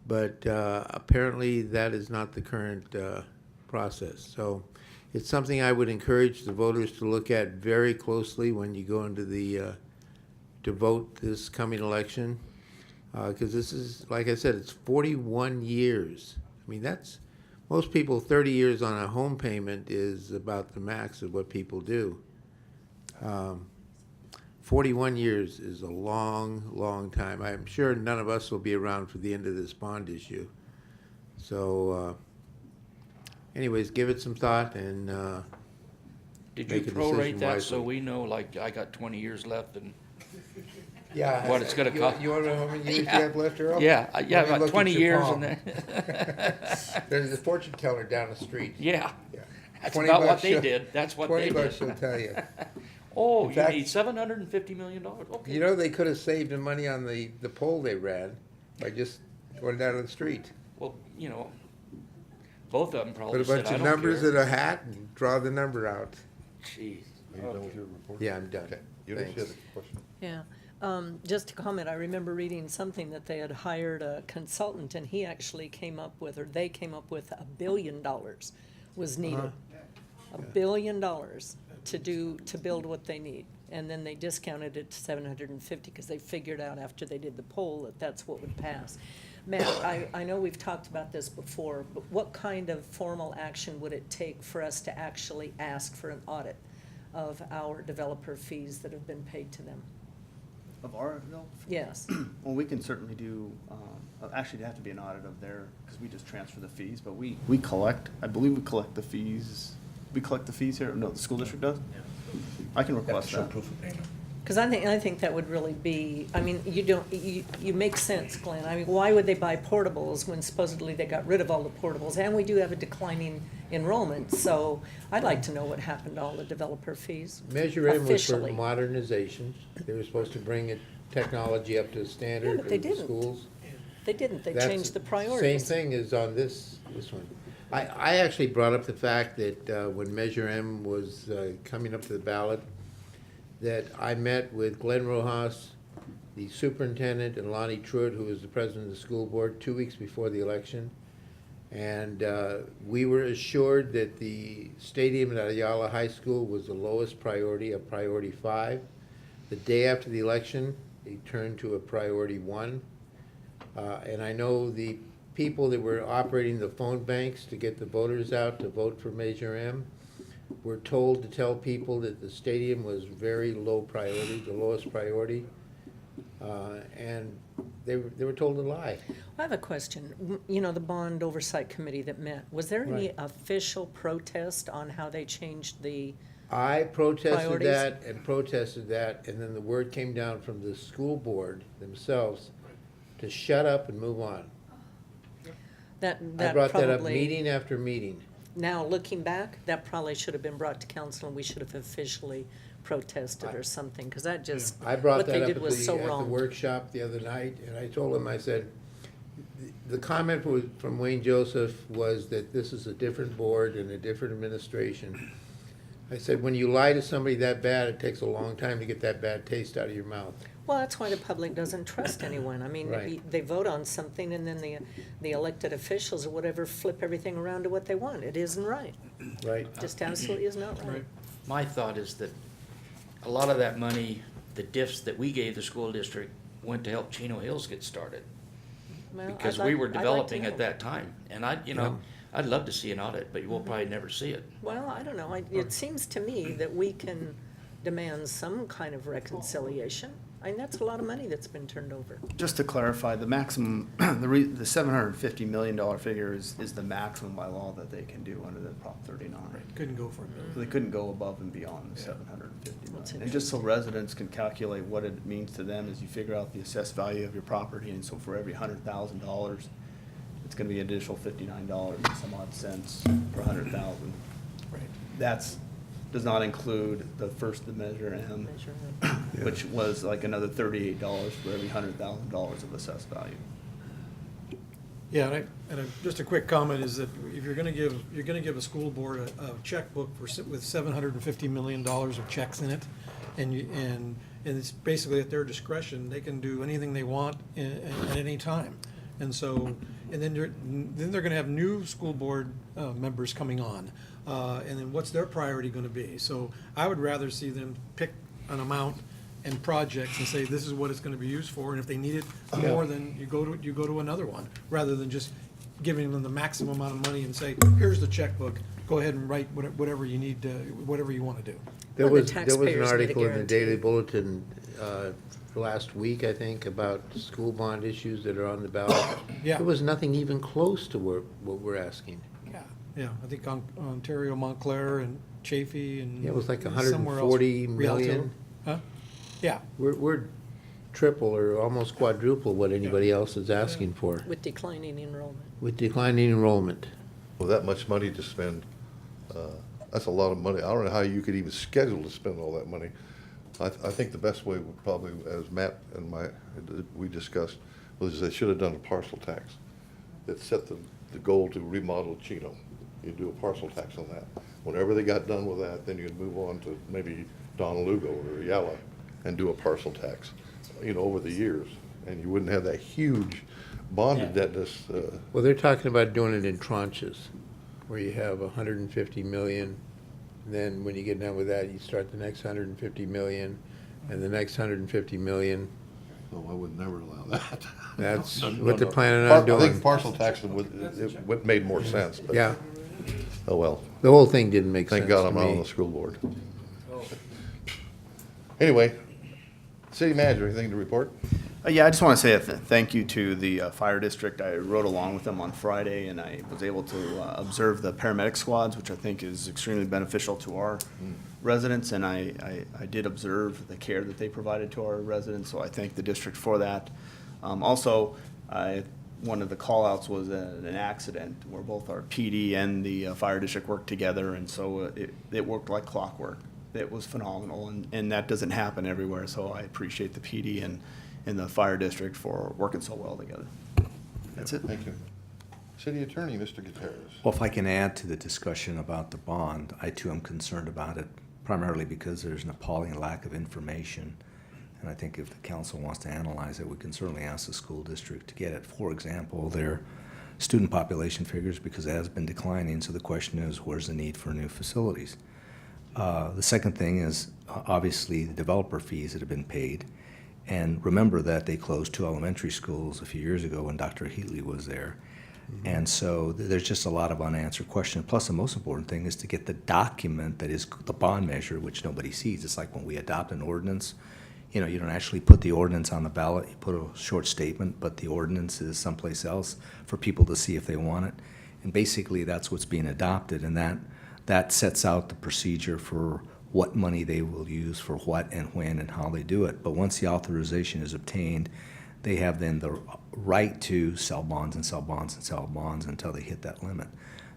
But apparently that is not the current process. So it's something I would encourage the voters to look at very closely when you go into the to vote this coming election, because this is, like I said, it's 41 years. I mean, that's, most people, 30 years on a home payment is about the max of what people do. 41 years is a long, long time. I'm sure none of us will be around for the end of this bond issue. So anyways, give it some thought and Did you make a prorate decision that so wisely. we know, like, I got 20 years left and, Yeah. what it's gonna cost? You want to know how many years you have left, Earl? yeah, Let me about look at 20 your years palm. and then, There's a fortune teller down the street. yeah. Yeah. That's 20 about what bucks they she'll- did. That's what 20 they bucks did. she'll tell you. Oh, In you fact- need $750 million. Okay. You know, they could have saved the money on the poll they ran by just going down to the street. Well, you know, both of them Put probably a said, bunch I of don't numbers care. in a hat and draw the number out. Jeez. Are you done with your report? Yeah, I'm done. Okay. Eunice, you Thanks. had a question? Yeah, just to comment, I remember reading something that they had hired a consultant, and he actually came up with, or they came up with $1 billion was needed. $1 billion to build what they need. And then they discounted it to 750 because they figured out after they did the poll that that's what would pass. Matt, I know we've talked about this before, but what kind of formal action would it take for us to actually ask for an audit of our developer fees that have been paid to them? Of our, no? Yes. Well, we can certainly do, actually, it'd have to be an audit of their, because we just transfer the fees, but we collect, I believe we collect the fees. We collect the fees here? No, the school district does? I can request that. Because I think that would really be, I mean, you make sense, Glenn. I mean, why would they buy portables when supposedly they got rid of all the portables? And we do have a declining enrollment, so I'd like to know what happened to all the developer fees. Measure M was for Officially. modernization. They were supposed to bring it, technology up to standard Yeah, but they of the didn't. schools. They didn't, they That's changed the Same priorities. thing as on this one. I actually brought up the fact that when Measure M was coming up to the ballot, that I met with Glenn Rojas, the superintendent, and Lonnie Truitt, who was the president of the school board, 2 weeks before the election. And we were assured that the stadium at Ayala High School was the lowest priority, a priority 5. The day after the election, it turned to a priority 1. And I know the people that were operating the phone banks to get the voters out to vote for Measure M were told to tell people that the stadium was very low priority, the lowest priority, and they were told to lie. I have a question. You know, the bond oversight committee that met, was there any Right. official protest on how they changed the, I protested Priorities? that and protested that, and then the word came down from the school board themselves to shut up and move on. that I brought that up probably- meeting after meeting. Now, looking back, that probably should have been brought to council and we should have officially protested or something, because that just, I brought what that they up did at was so the wrong. workshop the other night, and I told him, I said, the comment from Wayne Joseph was that this is a different board and a different administration, I said, when you lie to somebody that bad, it takes a long time to get that bad taste out of your mouth. Well, that's why the public doesn't trust anyone. I mean, Right. they vote on something and then the elected officials or whatever flip everything around to what they want. It isn't right. Right. Just absolutely is not right. Right. My thought is that a lot of that money, the diffs that we gave the school district, went to help Chino Hills get started. Well, Because I'd we like- were I'd like to developing know. at that time. And I'd love to see an audit, but we'll probably never see it. Well, I don't know. It seems to me that we can demand some kind of reconciliation. I mean, that's a lot of money that's been turned over. Just to clarify, the maximum, the $750 million figure is the maximum by law that they can do under the Prop 39. Couldn't go for a million. So they couldn't go above and beyond the 750 That's million. And just so residents can calculate what it means to them as you figure out the assessed value of your property, and so for every $100,000, it's gonna be an additional $59 and some odd cents per 100,000. Right. Does not include the first the Measure M, which was like another $38 for every $100,000 of assessed value. Yeah, just a quick comment is that if you're gonna give a school board a checkbook with $750 million of checks in it, and it's basically at their discretion, they can do anything they want at any time. And so, and then they're gonna have new school board members coming on. And then what's their priority gonna be? So I would rather see them pick an amount and projects and say, this is what it's gonna be used for, and if they need it more, then you go to another one, rather than just giving them the maximum amount of money and say, here's the checkbook, go ahead and write whatever you need, whatever you wanna do. There Well, the was an taxpayers get a article in the guarantee. Daily Bulletin last week, I think, about school bond issues that are on the ballot. Yeah. There was nothing even close to what we're asking. Yeah, I think Ontario, Montclair, and Chafee, and. Yeah, it was like somewhere else. 140 Rialto. million. Huh? Yeah, We're triple or almost quadruple what anybody else is asking for, With declining enrollment. with declining enrollment. With that much money to spend, that's a lot of money. I don't know how you could even schedule to spend all that money. I think the best way would probably, as Matt and we discussed, was they should have done a parcel tax that set the goal to remodel Chino. You do a parcel tax on that. Whenever they got done with that, then you'd move on to maybe Don Lugo or Yala and do a parcel tax, over the years. And you wouldn't have that huge bond indebtedness. Well, they're talking about doing it in tranches, where you have 150 million, then when you get done with that, you start the next 150 million, and the next 150 million. So I would never allow that. That's No, what they're no. planning on I doing. think parcel tax would made more sense, but. Yeah, Oh, well. the whole thing didn't make sense Thank God to I'm not on me. the school board. Anyway, city manager, anything to report? Yeah, I just want to say a thank you to the fire district. I rode along with them on Friday, and I was able to observe the paramedic squads, which I think is extremely beneficial to our residents, and I did observe the care that they provided to our residents, so I thank the district for that. Also, one of the call-outs was an accident where both our PD and the fire district worked together, and so it worked like clockwork. It was phenomenal, and that doesn't happen everywhere, so I appreciate the PD and the fire district for working so well together. That's it. Thank you. City attorney, Mr. Gutierrez. Well, if I can add to the discussion about the bond, I too am concerned about it, primarily because there's an appalling lack of information. And I think if the council wants to analyze it, we can certainly ask the school district to get it. For example, their student population figures, because it has been declining, so the question is, where's the need for new facilities? The second thing is, obviously, the developer fees that have been paid. And remember that they closed 2 elementary schools a few years ago when Dr. Heatley was there. And so there's just a lot of unanswered questions. Plus, the most important thing is to get the document that is the bond measure, which nobody sees. It's like when we adopt an ordinance, you don't actually put the ordinance on the ballot. You put a short statement, but the ordinance is someplace else for people to see if they want it. And basically, that's what's being adopted, and that sets out the procedure for what money they will use for what and when and how they do it. But once the authorization is obtained, they have then the right to sell bonds and sell bonds and sell bonds until they hit that limit.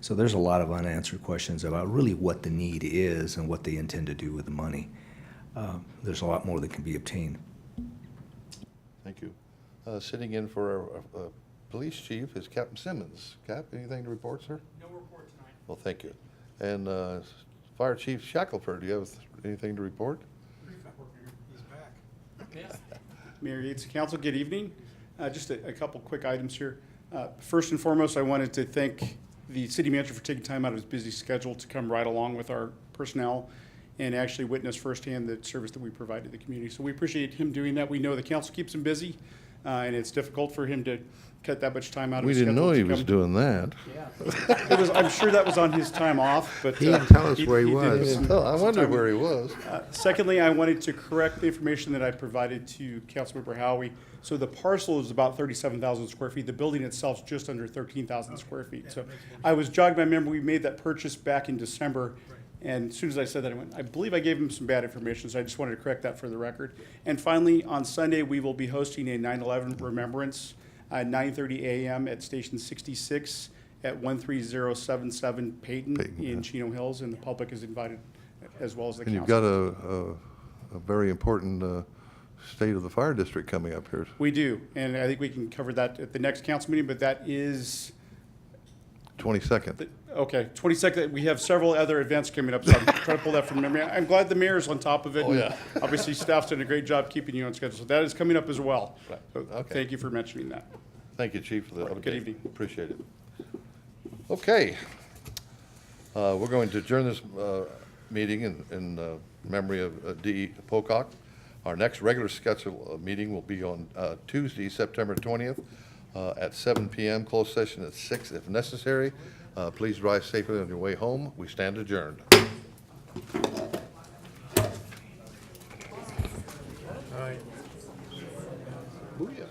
So there's a lot of unanswered questions about really what the need is and what they intend to do with the money. There's a lot more that can be obtained. Thank you. Sitting in for our police chief is Captain Simmons. Cap, anything to report, sir? No report tonight. Well, thank you. And Fire Chief Shackelford, do you have anything to report? He's back. Mayor Yates, Council, good evening. Just a couple quick items here. First and foremost, I wanted to thank the city manager for taking time out of his busy schedule to come right along with our personnel and actually witness firsthand the service that we provide to the community. So we appreciate him doing that. We know the council keeps him busy, and it's difficult for him to cut that much time out of We his didn't schedule. know he to was come. doing that. Yeah. I'm sure that was on his time off, but. He didn't tell us where he did have was. some- Oh, I some wondered time. where he was. Secondly, I wanted to correct the information that I provided to Councilmember Howie. So the parcel is about 37,000 square feet. The building itself is just under 13,000 square feet. So I was jogged my memory. We made that purchase back in December. And as soon as I said that, I believe I gave him some bad information, so I just wanted to correct that for the record. And finally, on Sunday, we will be hosting a 9/11 remembrance at 9:30 a.m. at Station 66 at 13077 Peyton in Chino Hills, and the public is invited as well as the And council. you've got a very important state of the fire district coming up here. We do, and I think we can cover that at the next council meeting, but that is, 22nd. okay, 22nd. We have several other events coming up, so I'm trying to pull that from memory. I'm glad the mayor's on top of it. Oh, and yeah. Obviously, staff's done a great job keeping you on schedule, so that is coming up as well. Right. So Okay. Thank you for mentioning that. Thank you, Chief, for the update. Good evening. Appreciate it. Okay. We're going to adjourn this meeting in memory of D. Pocock. Our next regular scheduled meeting will be on Tuesday, September 20th at 7 p.m. Closed session at 6 if necessary. Please drive safely on your way home. We stand adjourned. All right. Booyah.